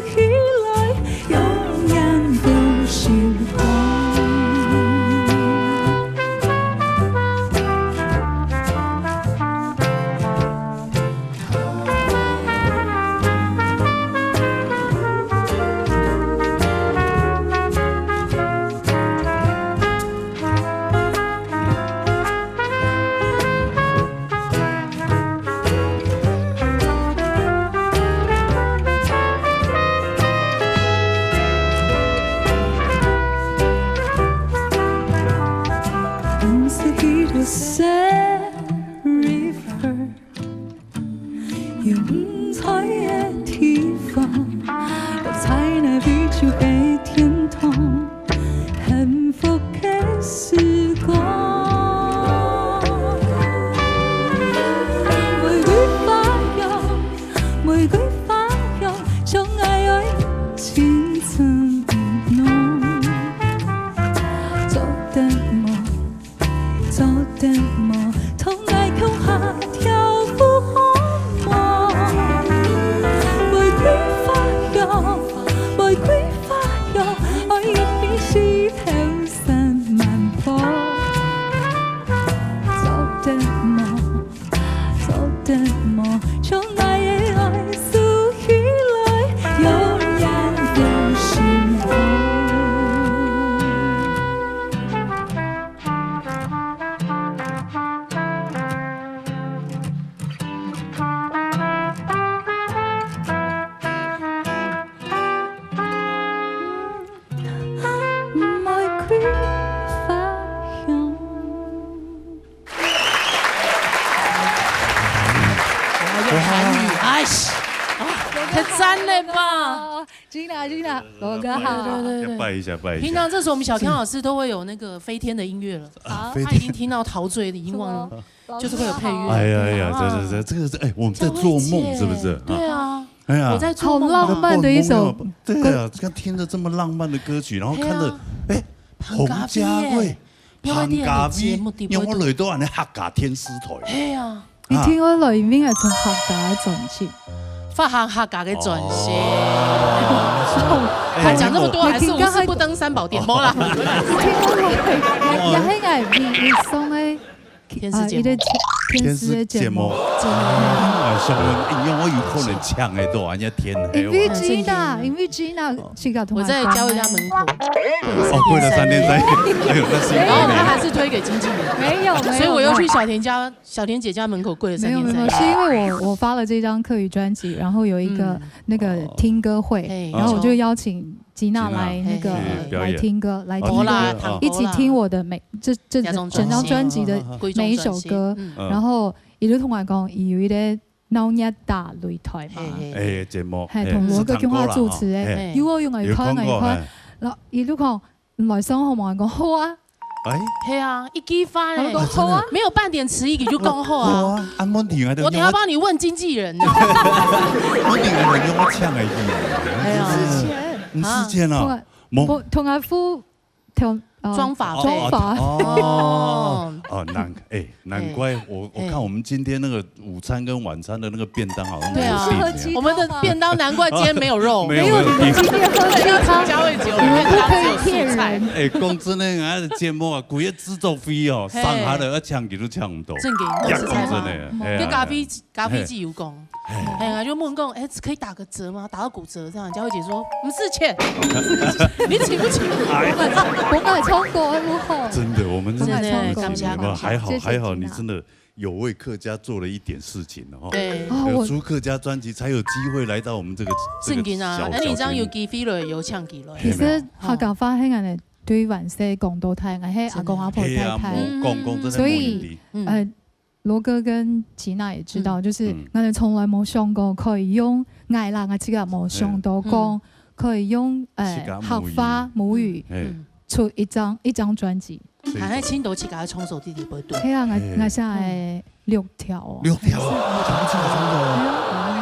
起來，永遠都是光。Sad River， 有五彩的地方，才能比照係天堂，幸福嘅時光。玫瑰花藥，玫瑰花藥，將愛愛青春濃。做點夢，做點夢，同愛橋下跳舞好嗎？玫瑰花藥，玫瑰花藥，愛人迷是飄散萬火。做點夢，做點夢，將愛的愛數起來，永遠都是光。玫瑰花香。用韓語，哎西，太讚了吧！金娜，哥哥好。对，拜一下，拜一下。平常这时候我们小天老师都会有那个飞天的音乐了，他已经听到陶醉的，已经忘了，就是会有配乐。哎呀，这个是哎，我们在做梦是不是？对啊。哎呀，我在做梦。好浪漫的一首。对啊，看听着这么浪漫的歌曲，然后看着哎，洪家慧、彭家威，讓我累到人哋客家天師台。係啊，你聽我裏面係從客家轉線，發行客家嘅轉線。他講這麼多，還是無事不登三寶殿冇啦。又係藝送嘅天使節目。天使節目，晚上因為我有可能唱的都人家天黑。因為 Gina 去搞同我在教會家門口。哦，跪了3天3夜，然後他還是推給經紀人。沒有，所以我又去小田姐家門口跪了3天3夜。沒有，是因為我發了這張客語專輯，然後有一個那個聽歌會，然後我就邀請吉娜來那個來聽歌，一起聽我的這整張專輯的每一首歌。然後伊都同我講，伊有一個腦熱大擂台嘛，誒節目係同羅國強阿主持嘅，要我用嚟開，嗱伊都講唔來生好冇人講好啊，係啊，一記翻誒，好啊，沒有半點遲疑就講好啊，我等下幫你問經紀人，我點解用我唱嘅語？唔之前啊，同阿夫同。妝髮難怪我看我們今天那個午餐跟晚餐的那個便當好像對啊，我們的便當難怪今天沒有肉，沒有今天喝湯加味酒，便當只有蔬菜。講真的，俺的節目啊，規個製作費哦，上下來一唱幾都唱唔到。正經是菜嗎？跟咖啡機有講，哎呀，就問講，可以打個折嗎？打個骨折這樣，佳慧姐說唔是錢，你請不起？我冲过不好。真的，我们真的感谢还好，你真的有为客家做了一点事情哦。对，有出客家专辑，才有机会来到我们这个小节目。那你这样有机会了，有唱几了？其实客家话迄个呢，对原生广东太爱，迄阿公阿婆太太，所以罗哥跟吉娜也知道，就是我哋从来冇想过可以用爱啦，我自己冇想到讲可以用客家母语出一张专辑。还喺青岛起家冲手弟弟不对。係啊，我下來6條。6條，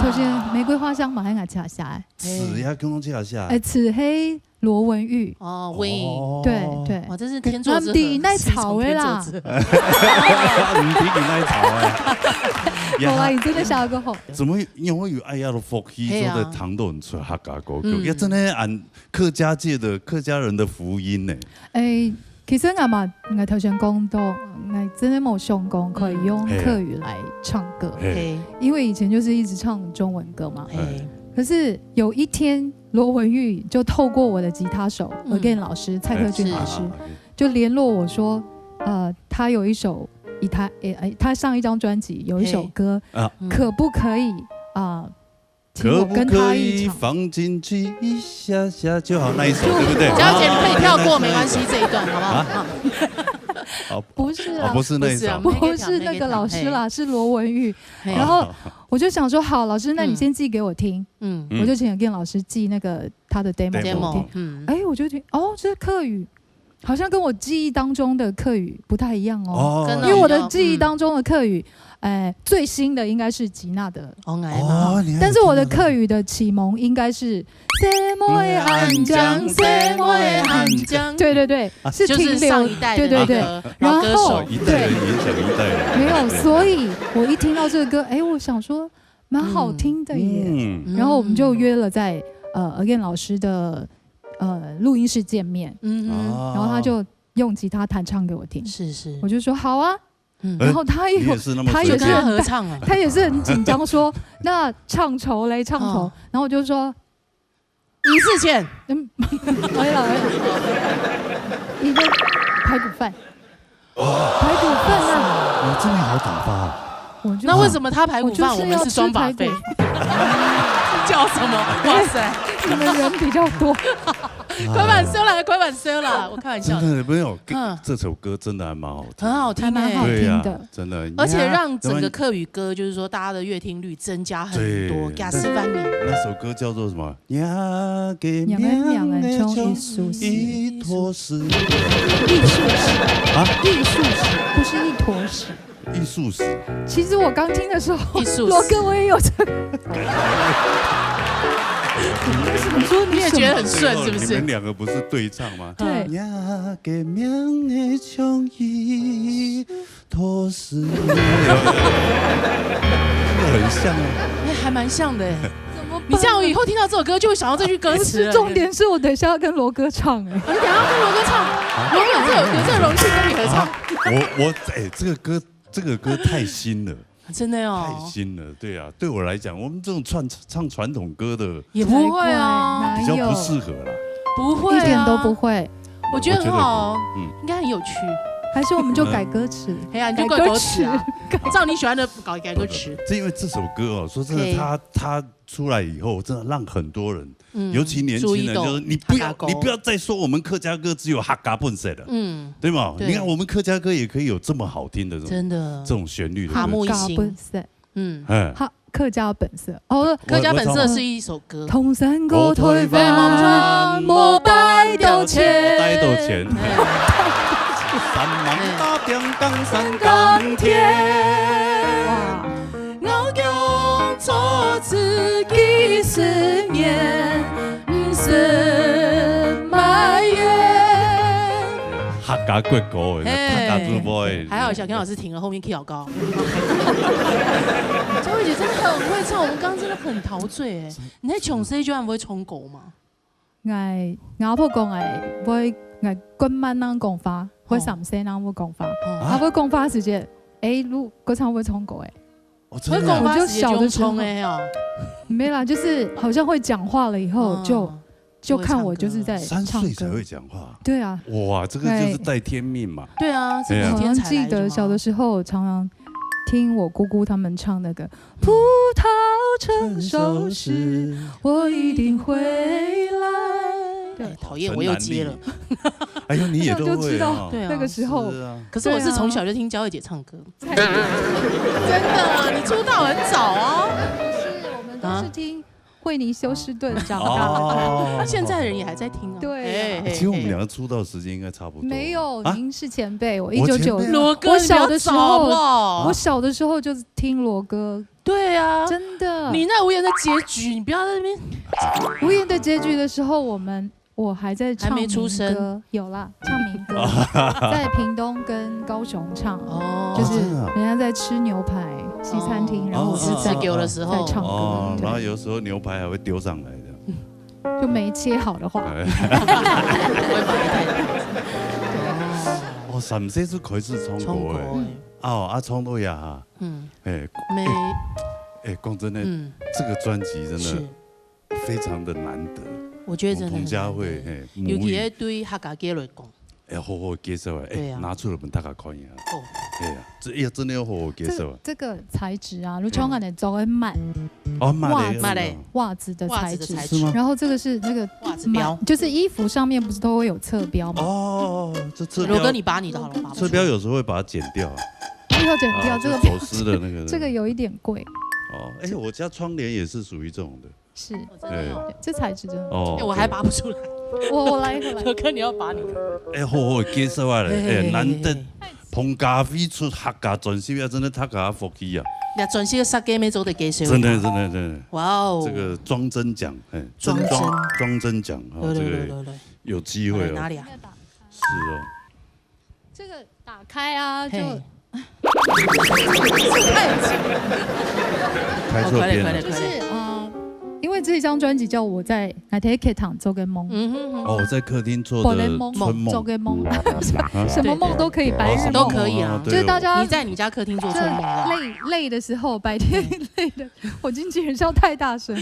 頭先玫瑰花香嘛，喺我下下。詞呀，剛剛下下。詞係羅文玉。哦，Win。對。哇，這是天作之合。唔係草嘅啦。唔係那草誒。冇啊，你真的寫得好。怎麼因為有愛亞的福氣，做在糖都很出客家歌曲，也真係按客家界的客家人的福音呢。其實我頭先講到，我真的冇想過可以用客語來唱歌，因為以前就是一直唱中文歌嘛。可是有一天，羅文玉就透過我的吉他手Again老師蔡克俊老師，就聯絡我說，他有一首他上一張專輯有一首歌，可不可以可不可以放進去一下下就好？那一首對不對？小姐，你可以跳過，沒關係，這一段好不好？好，不是啊，不是那一首，不是那個老師啦，是羅文玉。然後我就想說，好，老師，那你先寄給我聽。我就請Again老師寄那個他的 demo 給我聽。我就聽，哦，這是客語。好像跟我記憶當中的客語不太一樣哦，因為我的記憶當中的客語，最新的應該是吉娜的，但是我的客語的啟蒙應該是對對對，是停留，對對對，然後一代人影響一代人，沒有，所以我一聽到這個歌，我想說蠻好聽的耶，然後我們就約了在Again老師的錄音室見面，然後他就用吉他彈唱給我聽，我就說好啊，然後他也是合唱啊，他也是很緊張，說那唱酬嘞，唱酬，然後我就說1次錢，來了，一個排骨飯，排骨飯啊，你真的好打發，那為什麼他排骨飯我們是雙把費？叫什麼？哇塞！你們人比較多，快板收了，快板收了，我開玩笑。真的沒有，這首歌真的還蠻好聽，很好聽，蠻好聽的，真的。而且讓整個客語歌，就是說大家的閱聽率增加很多。給他示範你。那首歌叫做什麼？娘給娘的從藝術史，一坨屎。藝術史啊？藝術史不是一坨屎。藝術史。其實我剛聽的時候，羅哥我也有這個。你說你也覺得很順，是不是？你們兩個不是對唱嗎？對。很像啊。還蠻像的。你這樣我以後聽到這首歌就會想到這句歌詞。重點是我等一下要跟羅哥唱哎。你等下要跟羅哥唱，羅哥有這個榮幸跟你合唱。這個歌太新了。真的哦，太新了，對啊，對我來講，我們這種唱傳統歌的也不會啊，比較不適合啦，不會，一點都不會，我覺得很好，應該很有趣，還是我們就改歌詞，哎呀，你就改歌詞啊，照你喜歡的改歌詞。是因為這首歌哦，說真的，它出來以後，真的讓很多人，尤其年輕人，就是你不要再說我們客家歌只有客家本色的，對嗎？你看我們客家歌也可以有這麼好聽的真的這種旋律的歌，客家本色，客家本色，哦，客家本色是一首歌。同山過台灣，莫帶到錢，帶到錢，三萬大兵江山鋼鐵。做自己思念，不是埋怨。客家國歌，客家主播，還好小田老師停了，後面 key 好高。張慧姐真的很會唱，我們剛剛真的很陶醉哎。你喺唱 C 居然唔會唱歌嘛？我婆講會軍班啷講法，會上聲啷會講法，我會講法時節，如嗰場會唱歌哎。我就小的時候沒啦，就是好像會講話了以後就就看我就是在唱歌。3岁才会讲话？对啊。哇，这个就是带天命嘛。对啊，好像记得小的时候常常听我姑姑他们唱那个葡萄成熟时，我一定会来。对，讨厌，我又接了。哎呦，你也都会啊？对啊，那个时候。可是我是从小就听娇慧姐唱歌。真的，你出道很早哦。是，我们都是听惠妮休斯顿长大。现在人也还在听啊。对。其实我们两个出道时间应该差不多。没有，您是前辈，我1996。罗哥，我小的时候就是听罗哥。对啊，真的。你那无言的结局，你不要在那边。无言的结局的时候，我还在唱民歌，有啦，唱民歌，在屏东跟高雄唱，就是人家在吃牛排西餐厅，然后我是在唱歌，然后有时候牛排还会丢上来的，就没切好的话。哦，陕西是可以是唱歌的，啊，唱到呀，讲真的，这个专辑真的非常的难得。我觉得真的彭佳慧，尤其是对客家歌来讲，好好介绍拿出来给大家看一下。这真的要好好介绍。这个材质啊，如窗杆的做很满，袜子的材质，然后这个是那个袜子标，就是衣服上面不是都会有侧标吗？哦，这侧标。罗哥，你拔你的好了，侧标有时候会把它剪掉。要剪掉这个走私的那个。这个有一点贵。哦，我家窗帘也是属于这种的。是，这材质真的。我还拔不出来。我来。罗哥，你要拔你的。好介绍啊嘞，难得彭佳慧出客家专辑啊，真的客家福气啊。那专辑啥歌没做的介绍？真的。哇哦！这个庄真奖，庄真奖，这个有机会哦。哪里啊？是哦。这个打开啊，就。开错边了。就是因为这一张专辑叫我在哪天客堂做个梦。我在客厅做的春梦，做个梦，什么梦都可以，白日都可以啊。就是大家你在你家客厅做春梦，累的时候，白天累的，我经纪人笑太大声，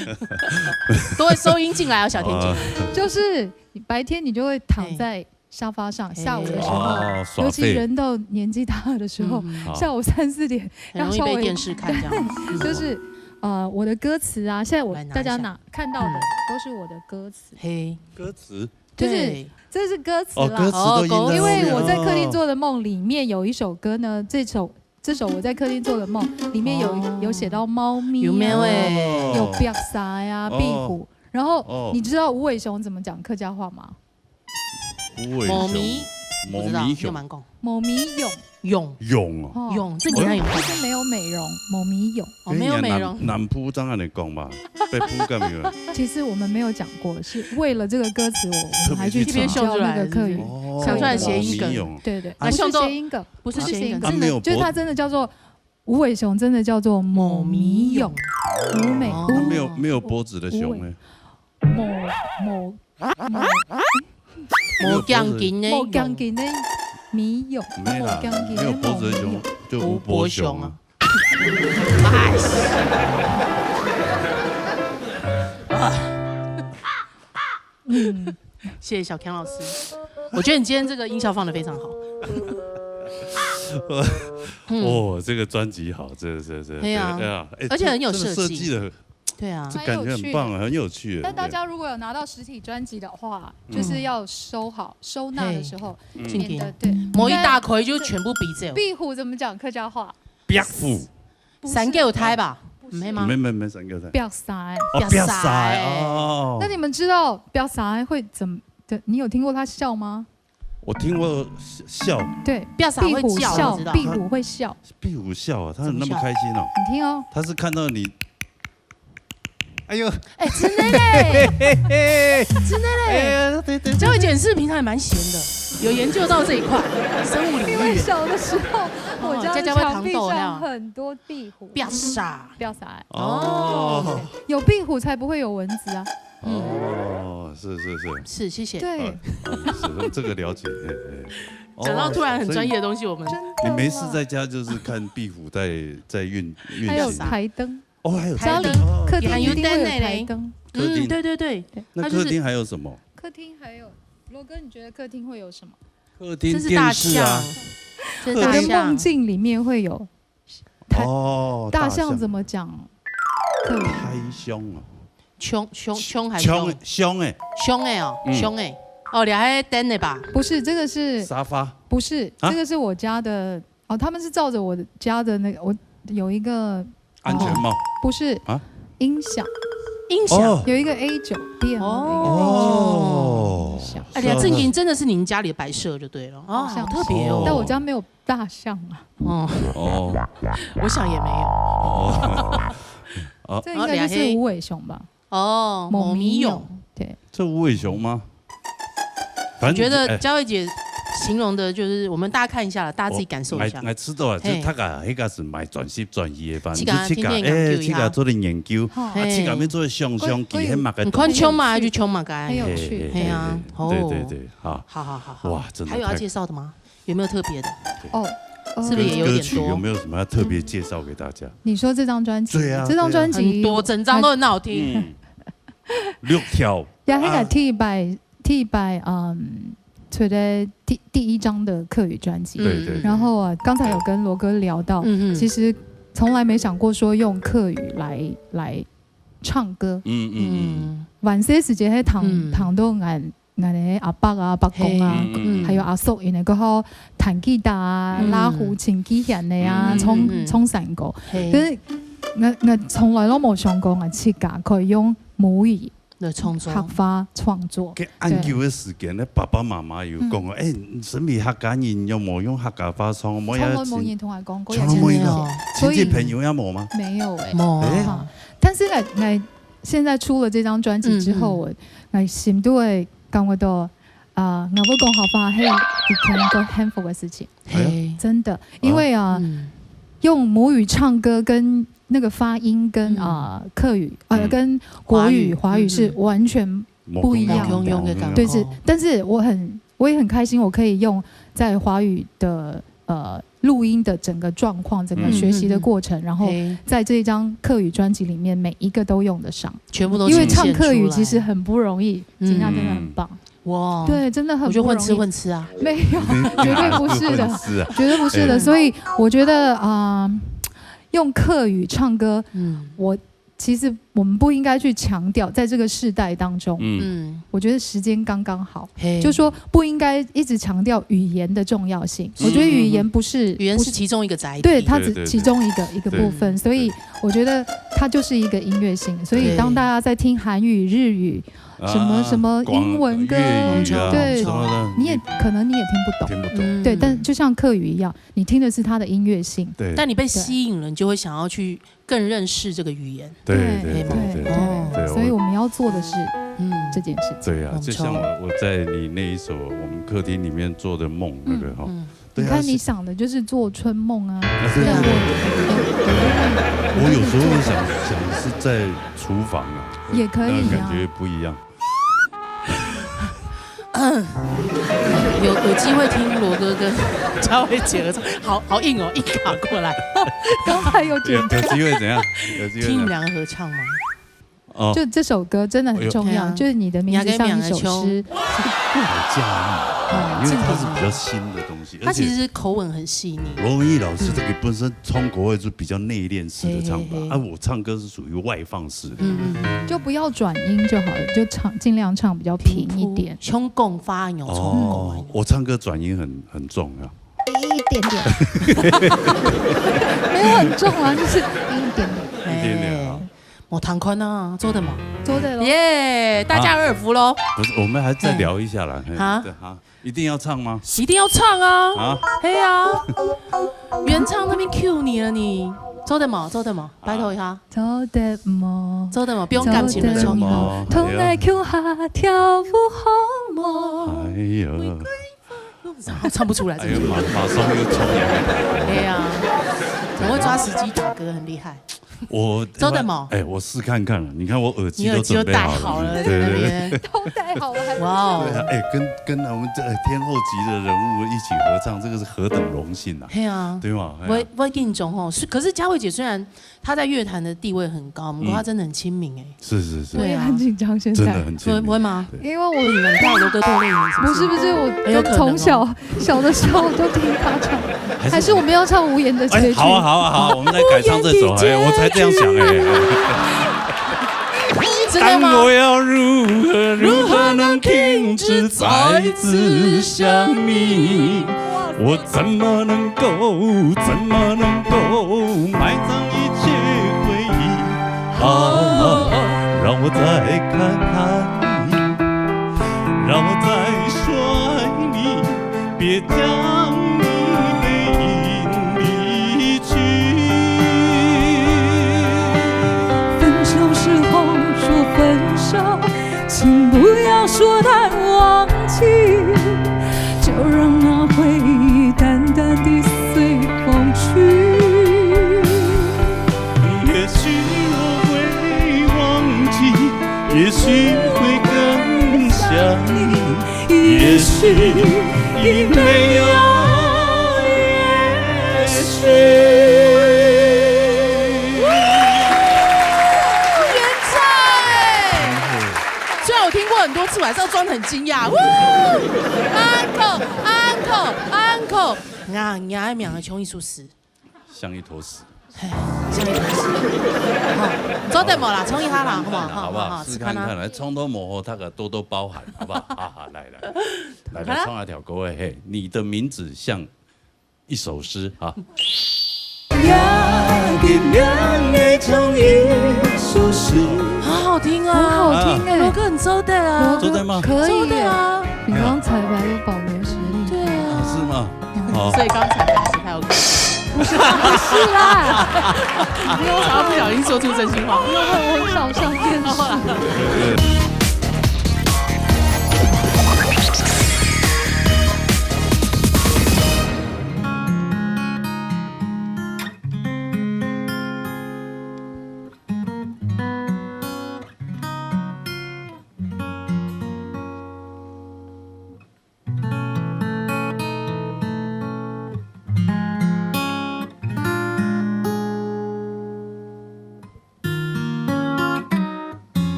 都会收音进来啊，小甜甜。就是白天你就会躺在沙发上，下午的时候，尤其人到年纪大了的时候，下午3、4点，很容易被电视看这样。就是。我的歌词啊，现在大家看到的都是我的歌词。歌词就是这是歌词啦。歌词都因为我在客厅做的梦里面有一首歌呢，这首我在客厅做的梦里面有写到猫咪，有壁沙呀、壁虎。然后你知道无尾熊怎么讲客家话吗？无尾熊。某咪熊，某咪勇，这你那有就是没有美容，某咪勇，没有美容。南浦这样的讲吧，北浦干没有？其实我们没有讲过，是为了这个歌词，我们还去请教那个客语，想出来谐音梗。对，不是谐音梗，不是谐音梗，真的就是它真的叫做无尾熊，真的叫做某咪勇，无美，没有脖子的熊呢？无钢筋的米勇，没有脖子的熊就无脖熊啊。谢谢小强老师，我觉得你今天这个音效放得非常好。这个专辑好，这，对啊，而且很有设计的。对啊，这感觉很棒啊，很有趣。但大家如果有拿到实体专辑的话，就是要收纳的时候，对，某一大块就全部闭着。壁虎怎么讲客家话？壁虎，三脚胎吧？没吗？没三脚胎。壁塞，壁塞哦。那你们知道壁塞会怎么的？你有听过他笑吗？我听过笑。对，壁虎笑，壁虎会笑。壁虎笑啊，他那么开心哦。你听哦。他是看到你。哎呦，真的嘞，真的嘞，对，这位检视平常也蛮闲的，有研究到这一块生物领域。因为小的时候，我家的墙壁上很多壁虎，壁傻，哦，有壁虎才不会有蚊子啊。是，谢谢。对，是这个了解。讲到突然很专业的东西，我们你没事在家就是看壁虎在运行，还有台灯。哦，还有家里客厅一定会有台灯。对。那客厅还有什么？客厅还有，罗哥，你觉得客厅会有什么？客厅电视啊。我的梦境里面会有。大象怎么讲？太凶哦。凶还是凶？凶哎哦，凶哎。哦，你还灯的吧？不是，这个是沙发。不是，这个是我家的。哦，他们是照着我的家的那个，我有一个安全帽。不是啊，音响有一个 A9 变哦。哎呀，正经真的是您家里的摆设就对了哦，好特别哦。但我家没有大象啊。我想也没有。这应该就是无尾熊吧？哦，某迷蛹。对，这无尾熊吗？我觉得佳慧姐形容的就是我们大家看一下了，大家自己感受一下。我知道啊，就他那个是卖专业的吧？这个做点研究，这个要做上机很麻烦。你看冲嘛就冲嘛该，很有趣。对啊，对，好。哇，真的。还有要介绍的吗？有没有特别的？是不是也有点多？有没有什么要特别介绍给大家？你说这张专辑？对啊，这张专辑很多，整张都很好听。6条。呀，那个 T by 出的第一张的客语专辑。对。然后啊，刚才有跟罗哥聊到，其实从来没想过说用客语来唱歌。晚些时间喺唐到俺的阿伯啊、伯公啊，还有阿叔，原来嗰好弹吉他啊、拉胡琴、吉弦的啊、冲山歌。可是我從來都冇想過我設計佢用母語客家創作。研究的時間咧，爸爸媽媽有講過，什麼客家人有冇用客家話唱？從來冇人同我講過，從來冇有。親戚朋友有冇嗎？沒有誒。但是我現在出了這張專輯之後，我心都會感覺到我會講客家係一件個幸福嘅事情。真的，因為用母語唱歌跟那個發音跟客語跟國語華語是完全不一樣的。對，但是我也很開心，我可以用在華語的錄音的整個狀況，整個學習的過程，然後在這一張客語專輯裡面，每一個都用得上，全部都因為唱客語其實很不容易，金娜真的很棒。哇，對，真的很不容易。我覺得混吃啊，沒有，絕對不是的，絕對不是的。所以我覺得用客語唱歌，其實我們不應該去強調，在這個世代當中，我覺得時間剛剛好，就說不應該一直強調語言的重要性。我覺得語言不是，語言是其中一個載體，對，它只其中一個部分，所以我覺得它就是一個音樂性。所以當大家在聽韓語、日語。什麼英文歌，對，你也可能聽不懂，對，但就像客語一樣，你聽的是它的音樂性，但你被吸引了，你就會想要去更認識這個語言，對，所以我們要做的是這件事情。對啊，就像我在你那一首我們客廳裡面做的夢那個哈，你看你想的就是做春夢啊，對啊，我有時候會想是在廚房啊，也可以，感覺不一樣。有機會聽羅哥跟佳慧姐合唱，好硬哦，一卡過來。剛才有機會怎樣？聽你們兩個合唱嗎？就這首歌真的很重要，就是你的名字像一首詩。不好駕馭，因為它是比較新的東西，它其實口吻很細膩。羅文義老師這個本身唱國語就比較內斂式的唱法，我唱歌是屬於外放式的，就不要轉音就好了，就盡量唱比較平一點。衝共發有衝共，我唱歌轉音很重啊，一點點，沒有很重啊，就是一點點。我唐坤啊，做的嘛，做的耶，大家耳福嘍。不是，我們還再聊一下啦。啊，一定要唱嗎？一定要唱啊！嘿呀，原唱那邊 Q 你了，你做的嘛，拜託一下。做的嘛，不用感情的衝動。同在橋下跳舞好嗎？哎呀，唱不出來，哎呀，馬上又衝了。哎呀，很會抓時機打歌，很厲害。我周德某，我试看看了。你看我耳机都准备好了，对，都戴好了，哇哦！跟我们这天后级的人物一起合唱，这个是何等荣幸啊！对啊，对吗？我跟你讲哦，可是佳慧姐虽然她在乐坛的地位很高，不过她真的很亲民哎。是，对啊，很紧张，现在真的很亲民。不会吗？因为你们跳的歌都累你，不是，我从小的时候就听她唱，还是我们要唱无言的结局？好啊，我们来改唱这首。我才这样想真的吗？我要如何能停止再次想你？我怎么能够埋葬一切回忆？让我再看看你，让我再说爱你，别将你背影离去。分手时候说分手，请不要说淡忘记，就让那回忆淡淡地随风去。也许我会忘记，也许会更想你，也许已没有也许。我听过很多次，我还是要装得很惊讶。Uncle，你爱两个穷艺术师，像一坨屎。像一坨屎。做得冇啦，冲一下啦，好不好？试看看，来从头幕后，他可多多包涵，好不好？来，唱一条歌嘿，你的名字像一首诗啊。好好听啊，很好听哎，罗哥很周的啊，周的吗？可以啊，你刚才白有保留实力，对啊，是吗？所以刚才他有，不是啦，因为我常常不小心说出真心话，我很少上电视。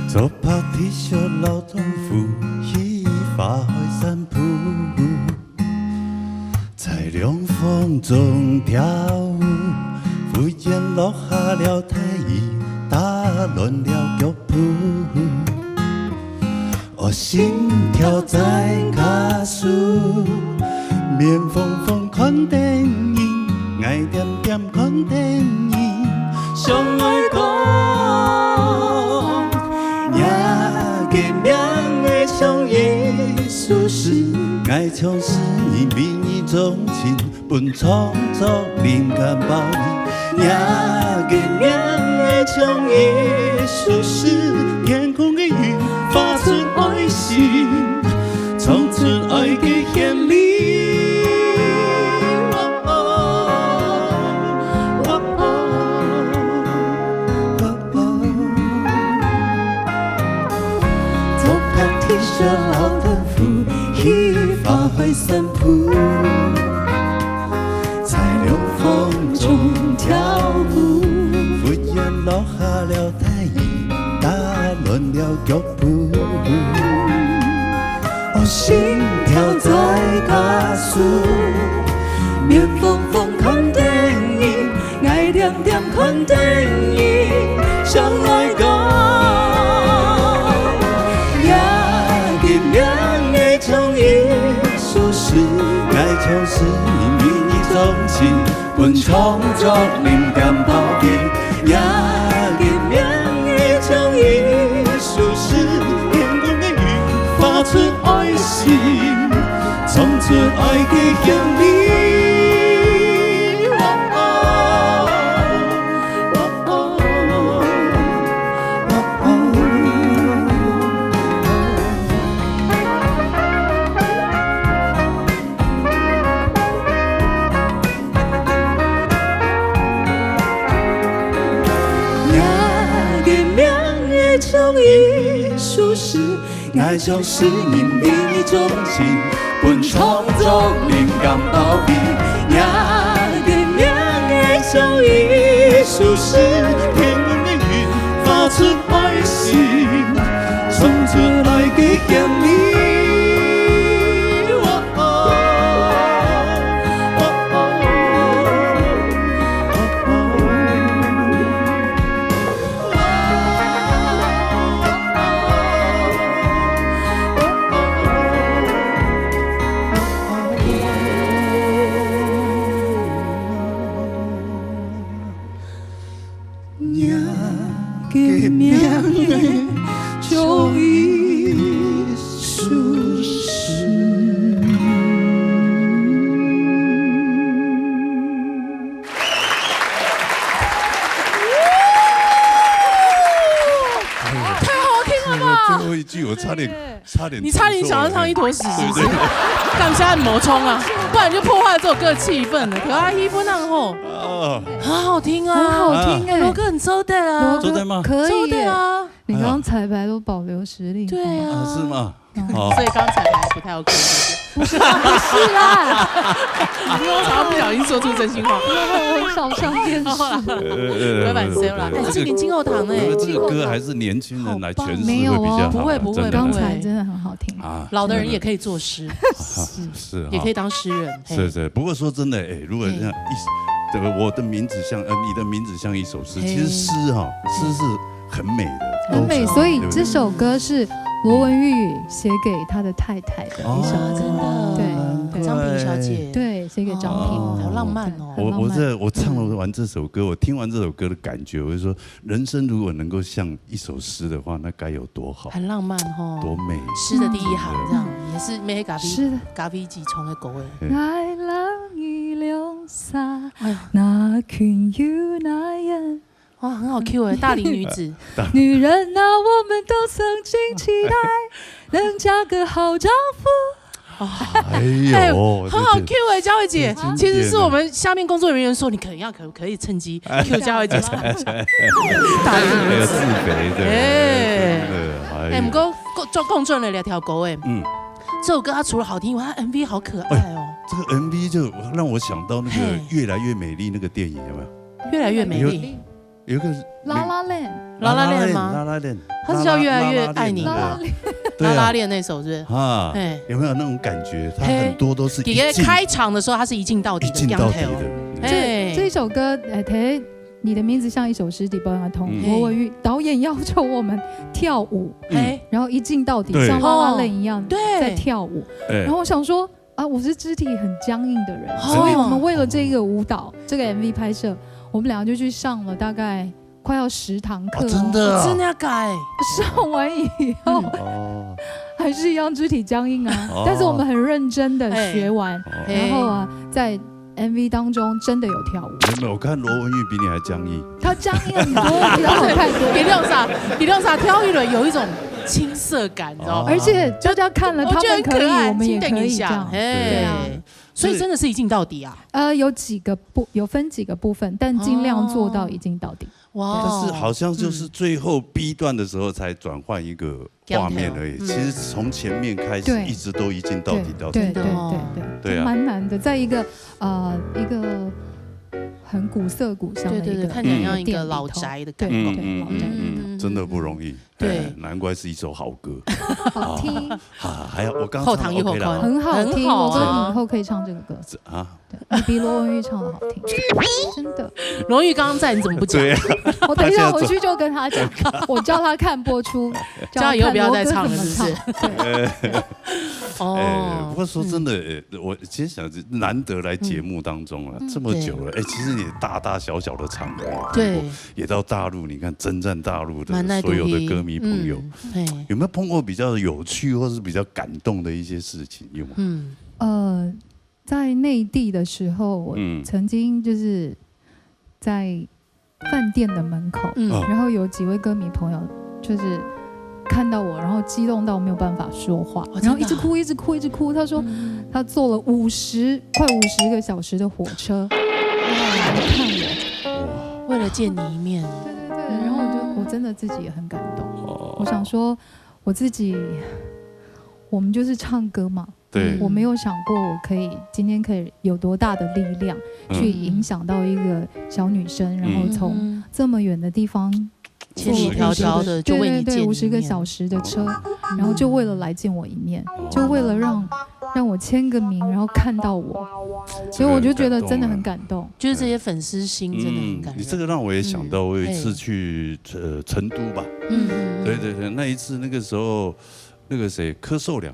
做白 T 恤老豆腐，去花海散步，在凉风中跳舞，忽然落下了太阳，打乱了脚步，我心跳在加速，面风风看电影，爱点点看电影，相爱讲。像耶稣是爱像是你迷你钟情，本创作灵感暴力，也给名的像耶稣是天空的云，发出爱心，唱出爱的旋律。老豆腐去花海散步，在凉风中跳舞，忽然落下了太阳，打乱了脚步，我心跳在加速，面风风看电影，爱点点看电影，相爱讲。像耶稣是爱像是你迷你钟情，本创作灵感暴力，也给名的像耶稣是天空的云，发出爱心，唱出爱的旋律。艺术是爱就是人民的钟情，本创作灵感宝贝，也点亮的小艺术是天空的云，发出爱心，唱出来的甜蜜。你差点想要唱一坨屎，是不是？干啥按摩冲啊？不然就破坏这首歌的气氛了。可阿姨不那后，很好听啊，很好听哎，罗哥很收带啊，收带吗？可以啊。你刚刚彩排都保留实力，对啊，是吗？所以刚彩排不太 OK，不是啦，你刚才不小心说出真心话，我很少上电视，不要反声啦。哎，这年金后堂哎，这个歌还是年轻人来诠释会比较好。不会不会，刚才真的很好听啊。老的人也可以作诗，是也可以当诗人。是。不过说真的，哎，如果这样这个我的名字像你的名字像一首诗，其实诗是很美的，很美。所以这首歌是罗文玉写给他的太太的一首歌，真的，对，张平小姐，对，写给张平，好浪漫哦。我唱完这首歌，我听完这首歌的感觉，我就说，人生如果能够像一首诗的话，那该有多好，很浪漫哦，多美。诗的第一行这样，也是咩咖啡机冲的歌诶。爱人已流洒，那群有那人。哇，很好 Q 哎，大龄女子，女人啊，我们都曾经期待能嫁个好丈夫。哎呦，很好 Q 哎，佳慧姐，其实是我们下面工作人员说，你可以趁机 Q 佳慧姐，大龄自肥的，哎，不过做共振了2条歌哎，这首歌它除了好听以外，它 MV 好可爱哦。这个 MV 就让我想到那个越来越美丽那个电影，有没有？越来越美丽。有一个拉拉链吗？拉拉链，它是叫越来越爱你吗？拉拉链那首是不是？啊，有没有那种感觉？它很多都是开场的时候，它是一镜到底的，一镜到底的。这首歌，你的名字像一首诗，底包阿童罗文玉导演要求我们跳舞，然后一镜到底，像拉拉链一样在跳舞。然后我想说啊，我是肢体很僵硬的人，所以我们为了这个舞蹈，这个 MV 拍摄。我们俩就去上了大概快要10堂课，真的真的要改。上完以后，还是一样肢体僵硬啊。但是我们很认真的学完，然后在 MV 当中真的有跳舞。没有，我看罗文玉比你还僵硬。他僵硬很多，比他好看多。比亮傻跳一轮有一种青涩感，你知道吗？而且大家看了他们可以，我们也可以这样。对啊。所以真的是一镜到底啊？有分几个部分，但尽量做到一镜到底。哇！但是好像就是最后 B 段的时候才转换一个画面而已。其实从前面开始一直都一镜到底到底。对啊，蛮难的，在一个很古色古香的一个，看起来像一个老宅的感觉。真的不容易。对，难怪是一首好歌，好听。还有我刚后堂一后宽，很好听。我说你以后可以唱这个歌啊，你比罗文玉唱的好听，真的。罗文玉刚刚在，你怎么不讲？我等一下回去就跟他讲，我叫他看播出，叫他以后不要再唱了，是不是？哦。不过说真的，我其实想难得来节目当中了，这么久了，其实也大大小小的场合，对，也到大陆，你看征战大陆的所有的歌迷朋友，有没有碰过比较有趣或是比较感动的一些事情？有吗？在内地的时候，我曾经就是在饭店的门口，然后有几位歌迷朋友就是看到我，然后激动到没有办法说话，然后一直哭，一直哭，一直哭。他说他坐了快50个小时的火车来看我，为了见你一面。对，然后我真的自己也很感动。我想说我自己，我们就是唱歌嘛。对，我没有想过我今天可以有多大的力量去影响到一个小女生，然后从这么远的地方千里迢迢的就为你见一面50个小时的车，然后就为了来见我一面，就为了让我签个名，然后看到我，所以我就觉得真的很感动，就是这些粉丝心真的很感动。你这个让我也想到，我有一次去成都吧，对，那一次那个时候那个谁柯受良。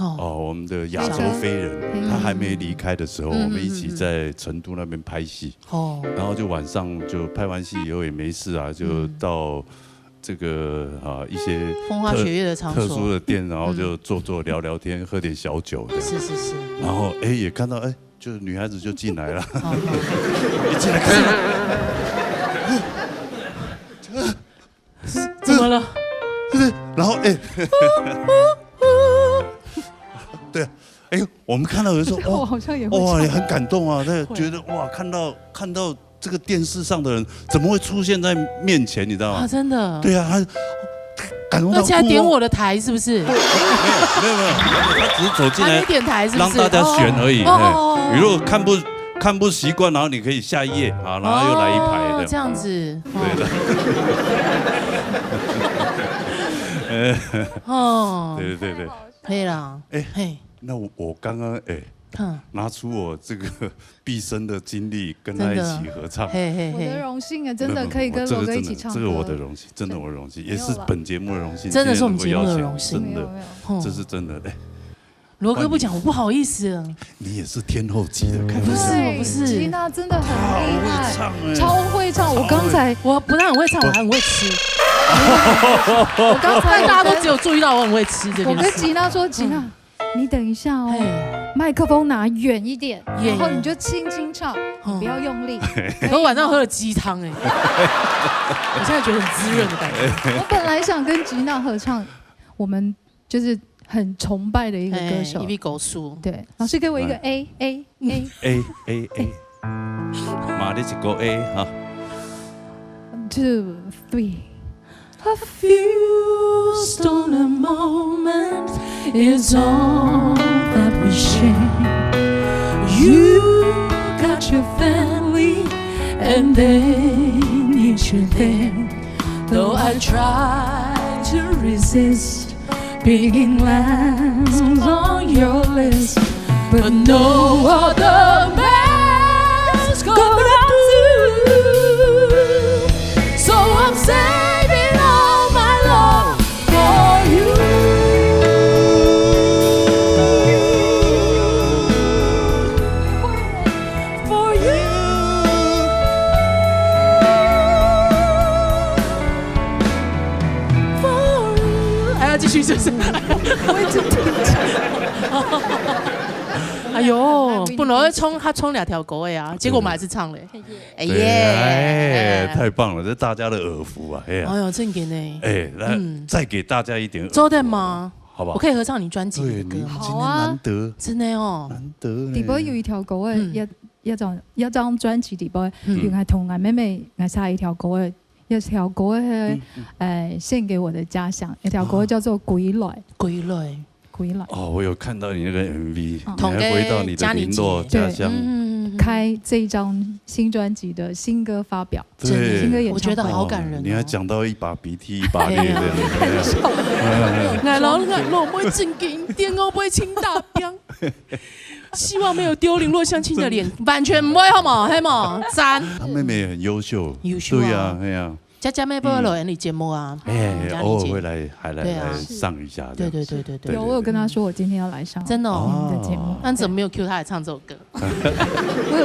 我们的亚洲飞人，他还没离开的时候，我们一起在成都那边拍戏，然后就晚上就拍完戏以后也没事啊，就到这个一些风花雪月的场所、特殊的店，然后就坐聊聊天，喝点小酒，是，然后也看到就女孩子就进来了，一进来看，怎么了？然后对，我们看到有时候我好像也会也很感动啊，他觉得哇，看到这个电视上的人怎么会出现在面前，你知道吗？真的。对啊，他感动到哭。而且还点我的台，是不是？没有，他只是走进来点台，是不是？让大家选而已。你如果看不习惯，然后你可以下一页啊，然后又来一排的。这样子。对的。对。可以啦，那我刚刚拿出我这个毕生的精力跟他一起合唱，我的荣幸啊，真的可以跟罗哥一起唱歌，这个我的荣幸，真的我的荣幸，也是本节目的荣幸，真的是我们节目的荣幸，真的，这是真的。罗哥不讲，我不好意思了。你也是天后级的，我不是，吉娜真的很厉害，超会唱。我刚才我不但很会唱，我还很会吃。我刚才大家都只有注意到我很会吃这件事。我跟吉娜说，吉娜，你等一下哦，麦克风拿远一点，然后你就轻轻唱，不要用力。我晚上喝了鸡汤我现在觉得很滋润的感觉。我本来想跟吉娜合唱，我们就是很崇拜的一个歌手，一位狗叔。对，老师给我一个 A。马里几个 A 哈。1, 2, 3. A few stolen moments is all that we share. You got your family and they need you there. Though I try to resist picking lines on your list, but no other man's gonna do. So I'm saving all my love for you. For you. 还要继续就是，我一直听着。哎呦，本来他冲2条狗结果我们还是唱了。哎耶！太棒了，这大家的耳福啊！哎呦，正给呢！来再给大家一点。周代吗？好不好？我可以合唱你专辑的歌吗？好啊，难得，真的哦，难得。底部有一条歌一張專輯底部原係同我妹妹我下一條歌一條歌獻給我的家鄉，一條歌叫做《歸來》。歸來。我有看到你那个 MV， 你还回到你的零落家乡，开这一张新专辑的新歌发表，对，新歌演唱会，我觉得好感人。你还讲到一把鼻涕一把泪的，来了，我不会正经点我不会清大兵，希望没有丢零落相亲的脸，完全不会好吗？黑吗？赞。他妹妹也很优秀，优秀对呀，对呀。佳妹不会录你节目啊？偶尔会来上一下。对。有，我有跟他说我今天要来上，真的你的节目。那怎么没有 cue 他来唱这首歌？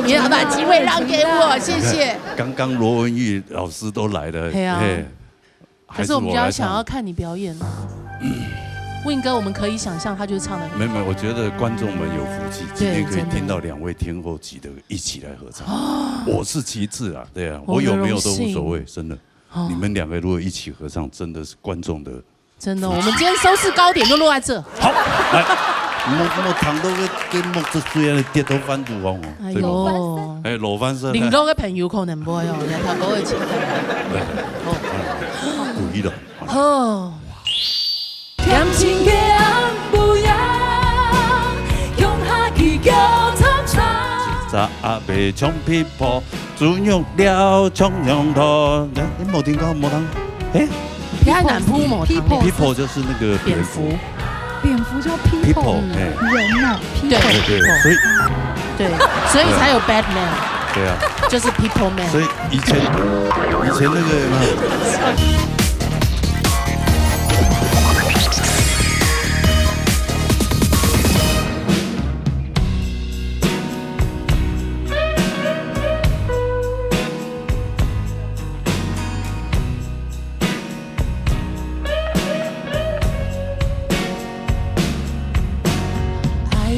你要把机会让给我，谢谢。刚刚罗文玉老师都来了，可是我们比较想要看你表演。Win 哥，我们可以想象他就是唱的。没有，我觉得观众们有福气，今天可以听到2位天后级的一起来合唱。我是其次啊，对啊，我有没有都无所谓，真的。你们2个如果一起合唱，真的是观众的。真的，我们今天收视高点就落在这。好，来，莫糖都跟莫这虽然跌到翻肚哦。哎呦，裸翻身。零落的朋友可能不会哦，2条狗会请。故意的，好。甜情的暗不夜，向下去叫插插。早阿伯冲皮婆，猪肉了冲羊头。你冇听过冇听？哎，偏南铺某堂 people 就是那个蝙蝠，蝙蝠叫 people， 人哦 ，people， 对，所以对，所以才有 Batman。对啊，就是 People Man。所以以前那个。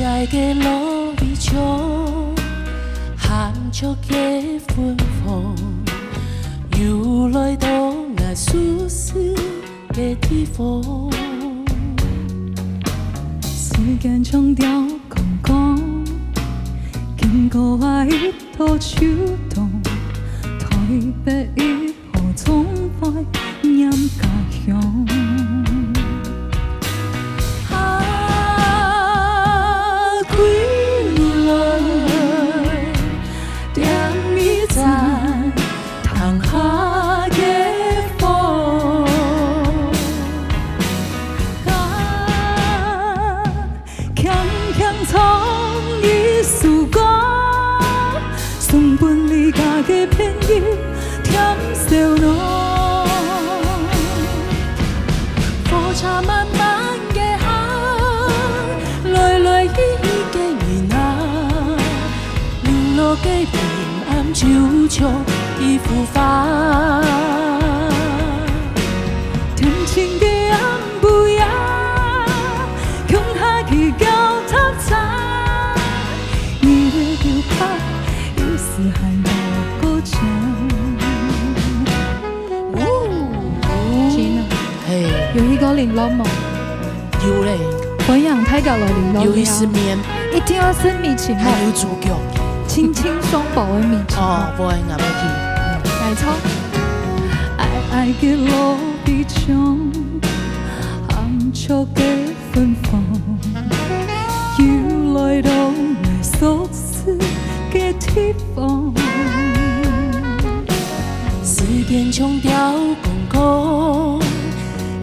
爱的路边冲，含蓄的芬芳，又来到我舒适的地方。时间冲掉空空，经过我一头手动，台北以后总会念家乡。嘅朋友甜笑浓，火车慢慢嘅行，来来去去嘅人啊，零落嘅平安就像一幅画，甜情嘅暗不夜，向下去交叉叉，你的留白有时还。有一个联络吗？有嘞，分享泰格来联络。有一丝面，一定要是米情还有主角，轻轻松薄的米情。哦，不会俺们去。来唱。爱嘅路边冲，含蓄嘅芬芳，又来到我熟悉嘅地方。时间冲掉公公。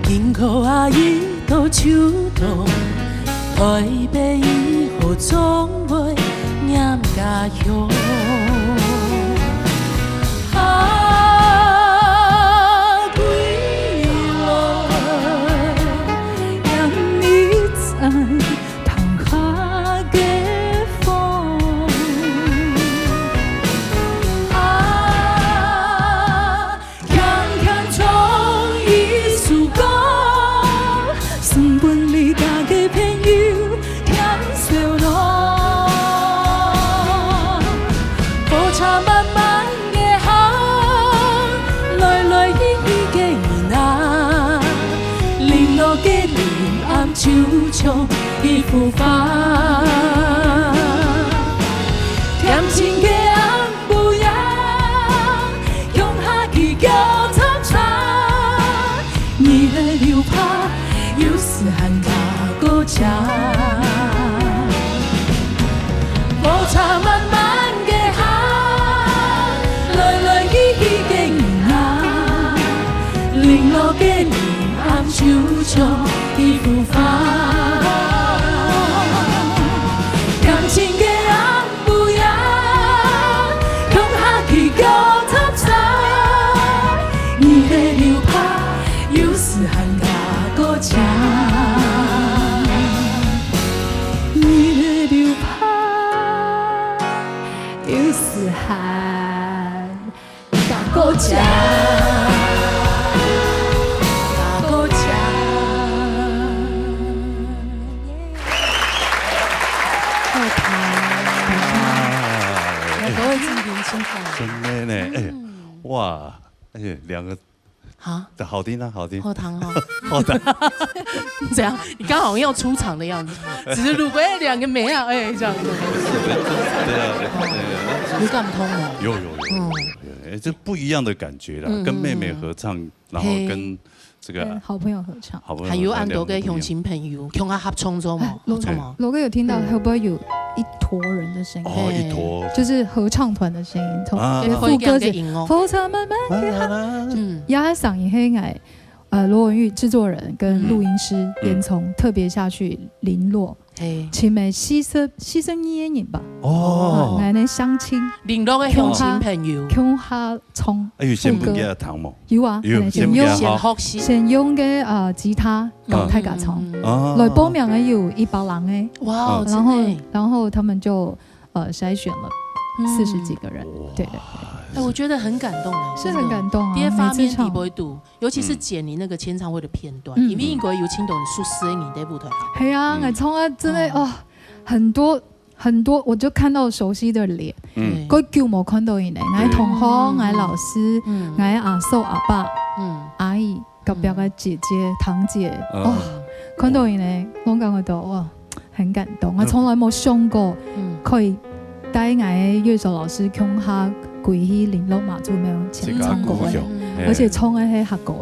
经过阿姨都手动，台北以后总会念家乡。归来，让你在窗下嘅风。强强冲一束光。送本你家嘅朋友甜笑浓，火车慢慢嘅行，来来去去嘅人啊，零落嘅林暗就像一幅画，甜情嘅暗不夜，向下去交叉叉，你的留怕。有时寒假过家，火车慢慢嘅行，来来去去嘅人啊，零落嘅年暗就像一幅画，感情嘅暗不夜，向下去交叉叉，你的留怕有时寒假。家，你的留怕，有时还打过家，打过家。后台，来，各位敬宾请看。真的呢，哎，哇，而且两个。啊，好听啊，好听。后堂哦，后堂。怎样？你刚好要出场的样子，只是路过两个妹啊，哎，这样子。对啊，有感通哦。有，这不一样的感觉啦，跟妹妹合唱，然后跟这个好朋友合唱，还有按多个乡亲朋友，跟他合唱中吗？罗哥有听到会不会有一坨人的声音？哦，一坨，就是合唱团的声音，从副歌是风车慢慢给他，压嗓音黑矮，罗文玉制作人跟录音师严从特别下去联络。请美牺牲烟瘾吧。哦，来年相亲，联络嘅乡亲朋友，向下唱。有先本嘅糖冇？有啊，先用嘅吉他搞太假唱。来报名嘅有100人嘅。哇，然后他们就筛选了40几个人。对。我觉得很感动是很感动啊！第一方面你不会读，尤其是剪你那个签唱会的片段，因为英国有听懂数十年的舞台。系啊，我从来真的哦，很多，我就看到熟悉的脸。我久冇看到伊呢，我同學，我老師，我阿叔、阿爸、阿姨、隔壁嘅姐姐、堂姐，哇，看到伊呢，我感覺到哇，很感動。我從來冇想過可以帶我嘅樂手老師向下。回去聯絡馬祖沒有簽唱過誒，而且唱的係客家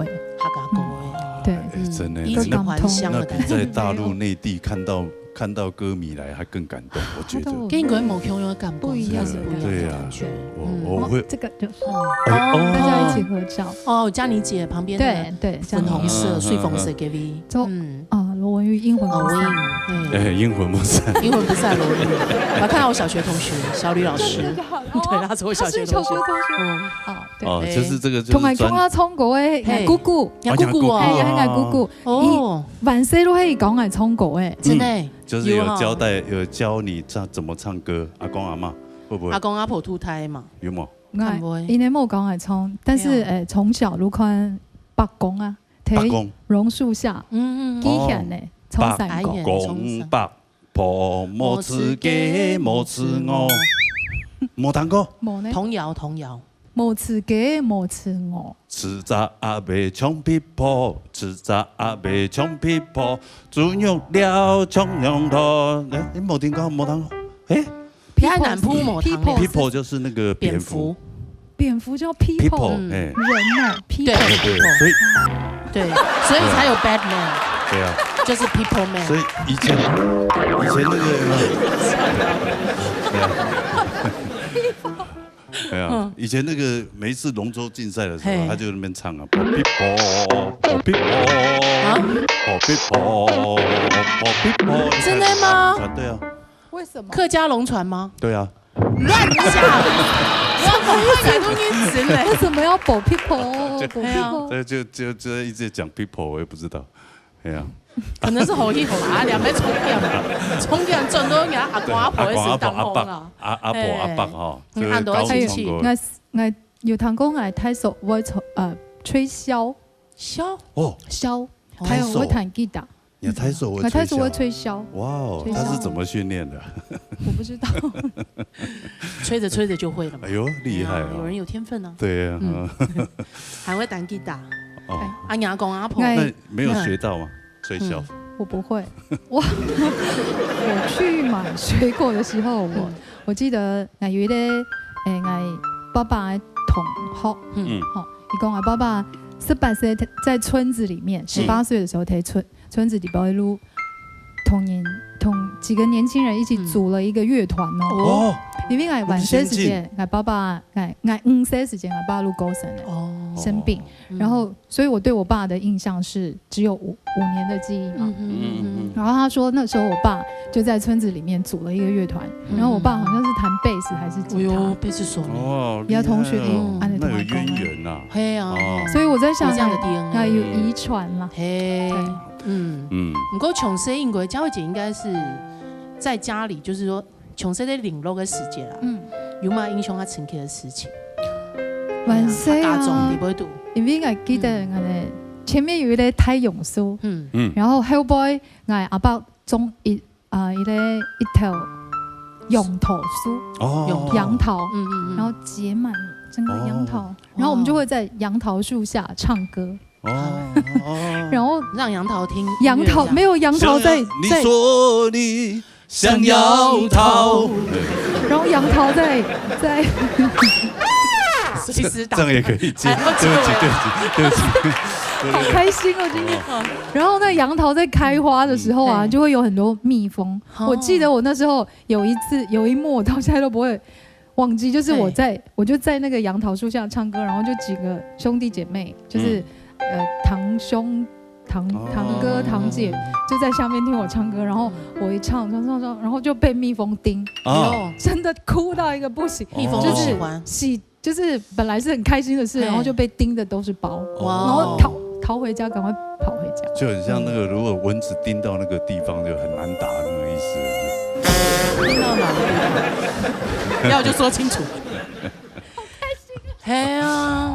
誒，對，真的，那比在大陸內地看到歌迷來還更感動，我覺得。跟英國冇共有感不一樣，對啊，我會這個就是大家一起合照哦，嘉妮姐旁邊對粉紅色、碎粉色 GV， 羅文玉英魂不散，英魂不散，英魂不散羅文玉，我看到我小學同學小呂老師，對，他是我小學同學，對，就是這個同埋講下唱歌誒，姑姑，係姑姑，哦，萬世都可以講係唱歌誒，真的，就是有教你怎麼唱歌，阿公阿嬤會不會？阿公阿婆吐胎嘛，有冇？因為冇講係唱，但是從小如看伯公啊。睇榕樹下，幾響呢？唱山歌。公伯婆冇吃雞冇吃鵝，冇彈過。童謠。冇吃雞冇吃鵝。吃雜阿伯唱皮婆，吃雜阿伯唱皮婆，豬肉了蔥羊頭。你冇聽過冇彈過？偏南鋪冇彈過。people 就是那個蝙蝠。蝙蝠叫 people， 人哦 ，people， 对，所以才有 Batman， 对啊，就是 People Man。所以以前那个，对啊，以前那个每一次龙舟竞赛的时候，他就在那边唱啊 ，people， 真的吗？对啊。为什么？客家龙船吗？对啊。乱讲！为什么要保 people？ 对，就一直讲 people， 我也不知道。哎呀，可能是好意好啦，两边冲点转到人家阿公阿婆的是当红啊，阿婆阿伯哈，按多亲戚。我有堂公来太手，我吹箫，箫，还有我弹吉他。你太手我吹箫。哇哦，他是怎么训练的？我不知道。吹着吹着就会了嘛。哎呦，厉害哦！有人有天分呢。对呀。还会弹吉他。哦。阿公阿婆。那没有学到吗？吹箫。我不会。我去买水果的时候，我记得有一个我爸爸的同学，好，伊讲我爸爸18岁在村子里面，18岁的时候在村子里边路同几个年轻人一起组了一个乐团哦。因为晚些时间，我爸爸5岁时间，我爸路高生生病，然后所以我对我爸的印象是只有5年的记忆嘛。然后他说那时候我爸就在村子里面组了一个乐团，然后我爸好像是弹贝斯还是吉他，贝斯手哦，也同学那有渊源呐。嘿啊，所以我在想这样的 DNA 有遗传啦。嘿，不过琼生英国佳慧姐应该是在家里，就是说琼生在领落的时间啦，有没有影响他成绩的事情？晚上啊，你不会读，因为我记得我的前面有一个太阳书，然后后背我阿爸种一条杨桃树，杨桃，然后结满整个杨桃，然后我们就会在杨桃树下唱歌。然后让杨桃听，杨桃没有杨桃在，你说你想要逃，然后杨桃在，随时打，这样也可以接，对不起，好开心哦今天。然后那杨桃在开花的时候啊，就会有很多蜜蜂。我记得我那时候有一幕，我到现在都不会忘记，就是我就在那个杨桃树下唱歌，然后就几个兄弟姐妹，就是堂哥堂姐就在下面听我唱歌，然后我一唱，然后就被蜜蜂叮，真的哭到一个不行。蜜蜂就喜欢就是本来是很开心的事，然后就被叮的都是包，然后逃回家，赶快跑回家。就很像那个，如果蚊子叮到那个地方就很难打那个意思。叮到哪里？要就说清楚。好开心啊！哎呀，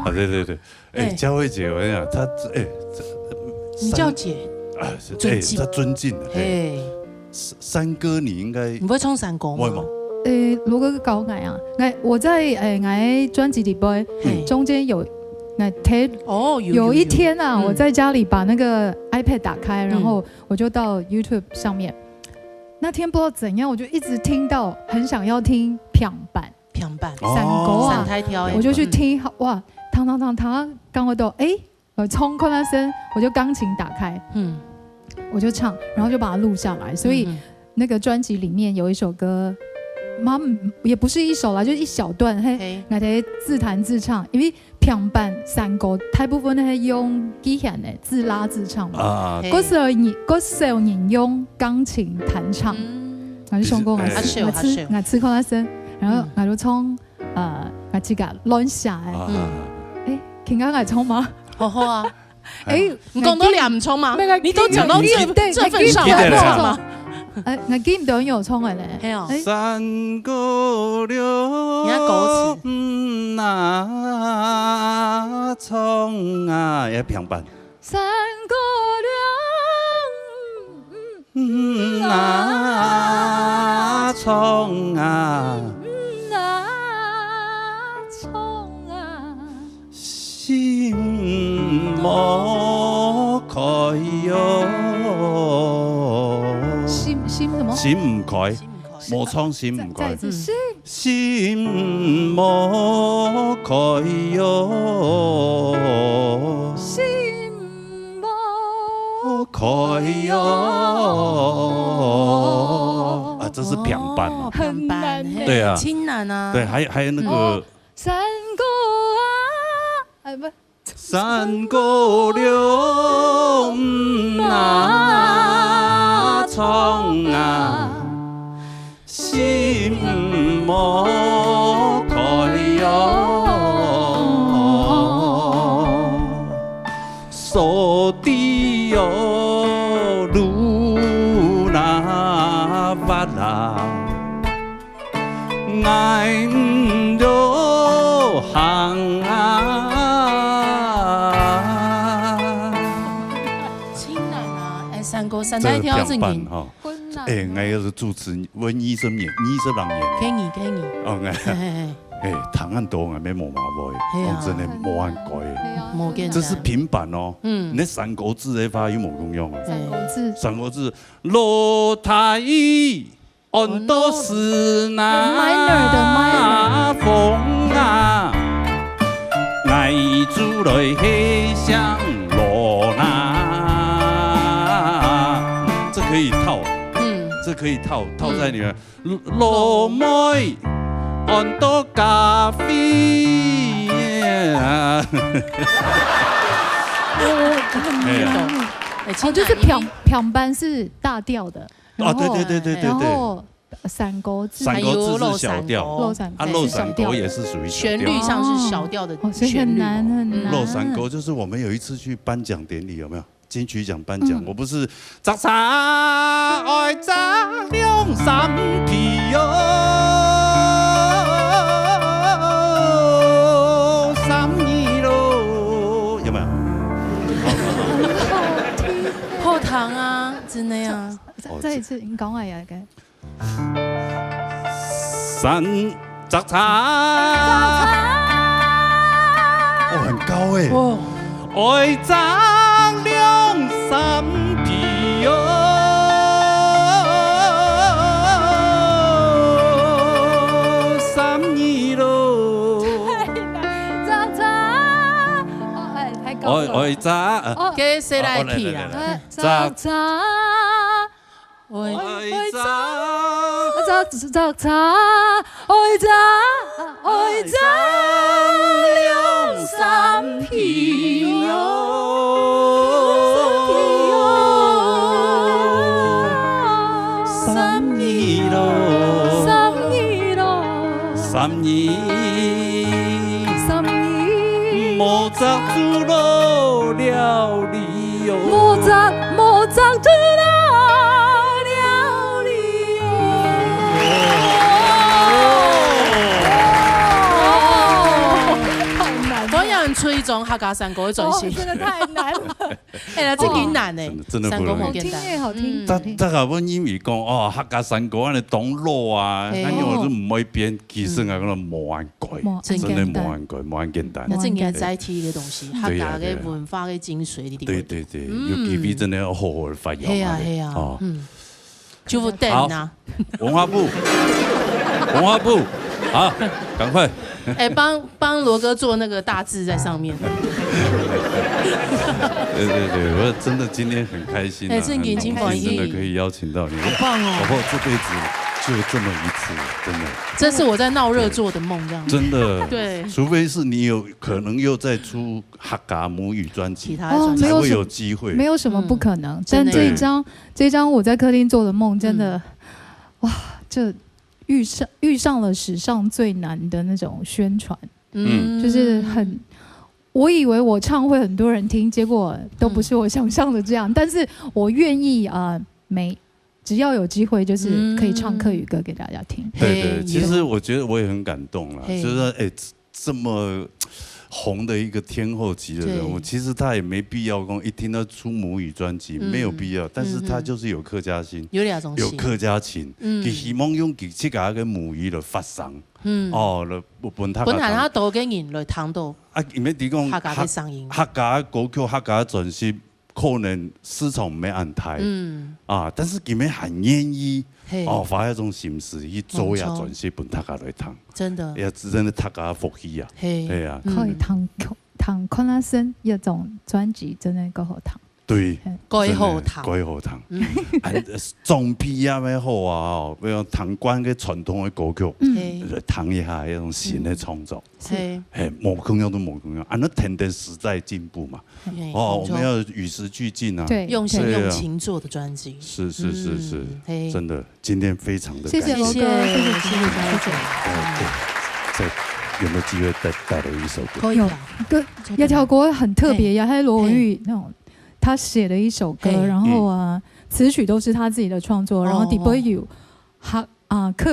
啊对，佳慧姐，我跟你讲，她你叫姐啊，她尊敬的。三哥，你应该你不会唱山歌吗？如果搞我啊，我在我专辑里边中间有有一天啊，我在家里把那个 iPad 打开，然后我就到 YouTube 上面。那天不知道怎样，我就一直听到很想要听平板散歌啊，我就去听，哇，唐，刚我都我冲快那声，我就钢琴打开，我就唱，然后就把它录下来。所以那个专辑里面有一首歌，也不是一首啦，就是一小段，我哋自弹自唱，因为平板散歌大部分係用機器人自拉自唱嘛，嗰時候人用鋼琴彈唱，我就唱歌，我吃過一聲，然後我就唱我自己亂寫嘅，ခင်家我唱嗎？好啊，唔講多兩唔唱嘛？你都講到這份上了，唱嘛？我記唔到有唱嘅咧。山歌了，那唱啊，也平板。山歌了，那唱啊，心莫開喲。心什麼？心唔開，冇唱心唔開。心莫開喲，心莫開喲。啊，這是平板嘛？很難，對啊，清難啊。對，還有那個山歌啊，不，山歌了，那唱啊，心莫開喲，所地喲路那巴拉，愛唔到行啊。山歌山台跳正經，我是主持文醫生演，20人演。可以。哦，唐案多，沒冇嘛會，講真的冇按改。這是平板哦。你三國字的發音冇用用啊。三國字，羅太安多斯那風啊，愛主來黑向羅那。可以套，這可以套在裡面。羅妹安多咖啡啊！就是平板是大調的，哦，對，然後散歌字是小調，漏散歌也是屬於旋律上是小調的旋律。漏散歌就是我們有一次去頒獎典禮，有沒有？金曲獎頒獎，我不是摘茶愛摘兩三皮喲，三二咯，有沒有？後堂啊，真的呀！再一次，你講下呀，嘅。摘茶，哦，很高哎，愛摘兩三皮喲，三二咯。摘茶，太高愛咋？給誰來去啊？咋？愛咋？愛咋？兩三皮喲。莫扎主老了你哟，莫扎主老了你哟。太难了，我有人吹中客家山歌的專輯，真的太難了。哎，這幾難呢，真的不容易。好聽耶，好聽。但係阮因為講哦，客家山歌安尼當路啊，咱用都唔會變，其實我講冇安改，真的冇安改，冇安簡單。那正嘅載體嘅東西，客家嘅文化嘅精髓，你對，有機會真的要好好發揚。係啊，就等啊。文化部，好，趕快。哎，幫羅哥做那個大字在上面。對，我真的今天很開心，很開心真的可以邀請到你，好棒哦！寶寶這輩子就這麼一次，真的。這是我在鬧熱做的夢，這樣。真的。對。除非是你有可能又再出客家母語專輯，才會有機會。沒有什麼不可能，但這一張我在客廳做的夢，真的，哇，這遇上了史上最難的那種宣傳，就是很。我以為我唱會很多人聽，結果都不是我想象的這樣。但是我願意只要有機會，就是可以唱客語歌給大家聽。對，其實我覺得我也很感動啦，就是說，這麼紅的一個天后級的人物，其實他也沒必要講一聽到出母語專輯，沒有必要。但是他就是有客家心，有客家情，佢希望用佢自家嘅母語來發聲。來本下多嘅人來聽到。啊，因為你講客家嘅聲音，客家歌曲、客家專輯可能市場唔係安泰，但是佢們很願意花一種心思去做一專輯本客家來聽，真的，也真的客家福氣啊，係啊，可以聽昆拉森一種專輯真係夠好聽。對，該好聽，該好聽。裝逼啊咩好啊，比如彈關嘅傳統嘅歌曲，嚟彈一下一種新嘅創作。係冇空樣都冇空樣，那天天時代進步嘛。我們要與時俱進啊。對，用心用情做的專輯。是，真的，今天非常的感謝。謝謝羅哥，謝謝。有沒有機會帶來一首歌？有，一條歌很特別，也係羅文玉那種。他寫的一首歌，然後詞曲都是他自己的創作，然後底部有客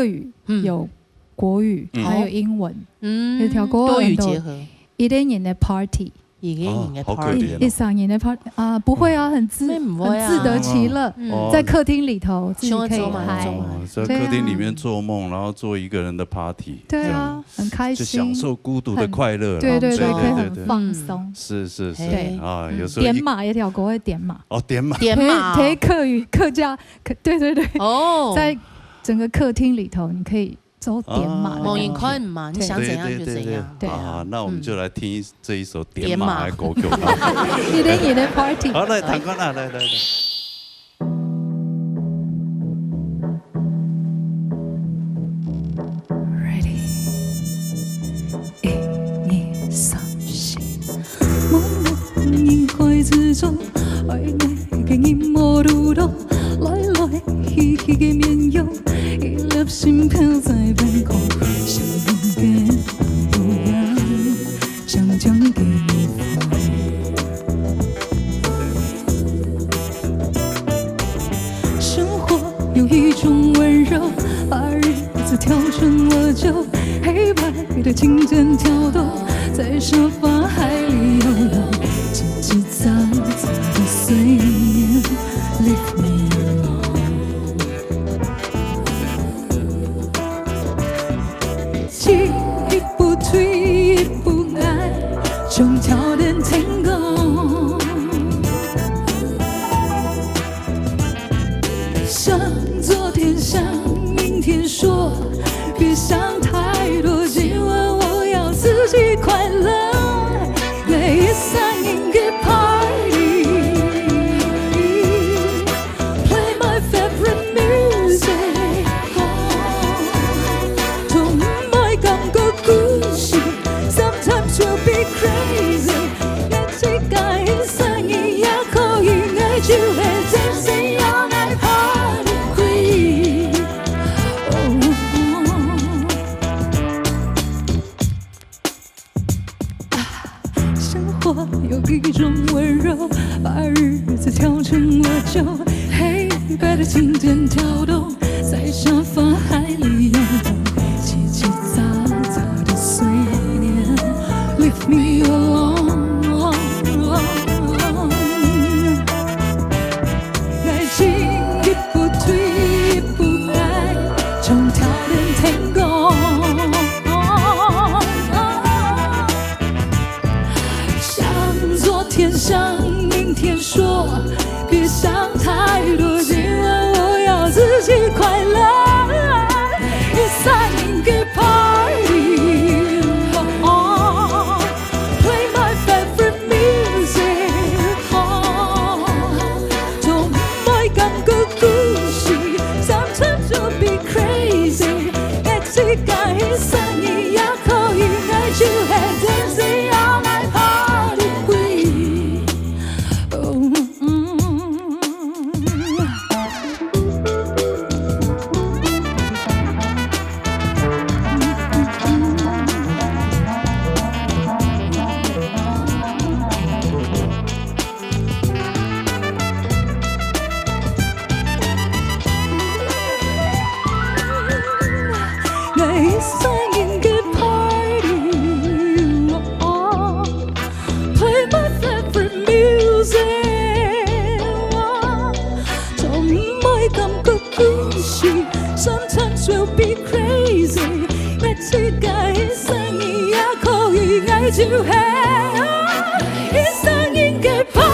語，有國語，還有英文，一條歌多語結合，一年的 party，一三年的 party 不會啊，很自得其樂，在客廳裡頭自己可以嗨，在客廳裡面做夢，然後做一個人的 party，對啊，很開心，就享受孤獨的快樂，對，可以很放鬆，是啊，有時候點馬一條歌會點馬，點馬，可以客語客家，對，在整個客廳裡頭你可以。走點馬，冇人看嘛，你想怎樣就怎樣。對啊，那我們就來聽這一首點馬的歌曲。一年的 party。好，來彈歌啦，來。Ready， 1、2、3、4，默默凝開之中，愛你嘅音樂路途，來來去去嘅面容。一粒心飄在半空，像雲嘅模樣，將將給你放。生活有一種溫柔，把日子調成了酒，黑白的琴鍵跳動，在沙發海裡游泳，嘰嘰喳喳的碎念 ，Leave me alone。一步退一步來，終跳點成功。想昨天想明天說，別想太多，今晚我要自己快樂。每一嗓音樂轻点跳动，在沙发海里游动，叽叽喳喳的碎念 ，Leave me alone。爱情一步退一步来，从跳变天空。像昨天，像明天说，别想太多，今晚我要自己快乐。It's a big party, play my favorite music. 從愛感覺故事，三餐就 be crazy。愛自己聲音也可以愛就係 dancing all night party queen。It's a big party, play my favorite music. 從愛感覺故事 ，sometimes will be crazy。愛自己聲音也可以愛就係，It's a big party。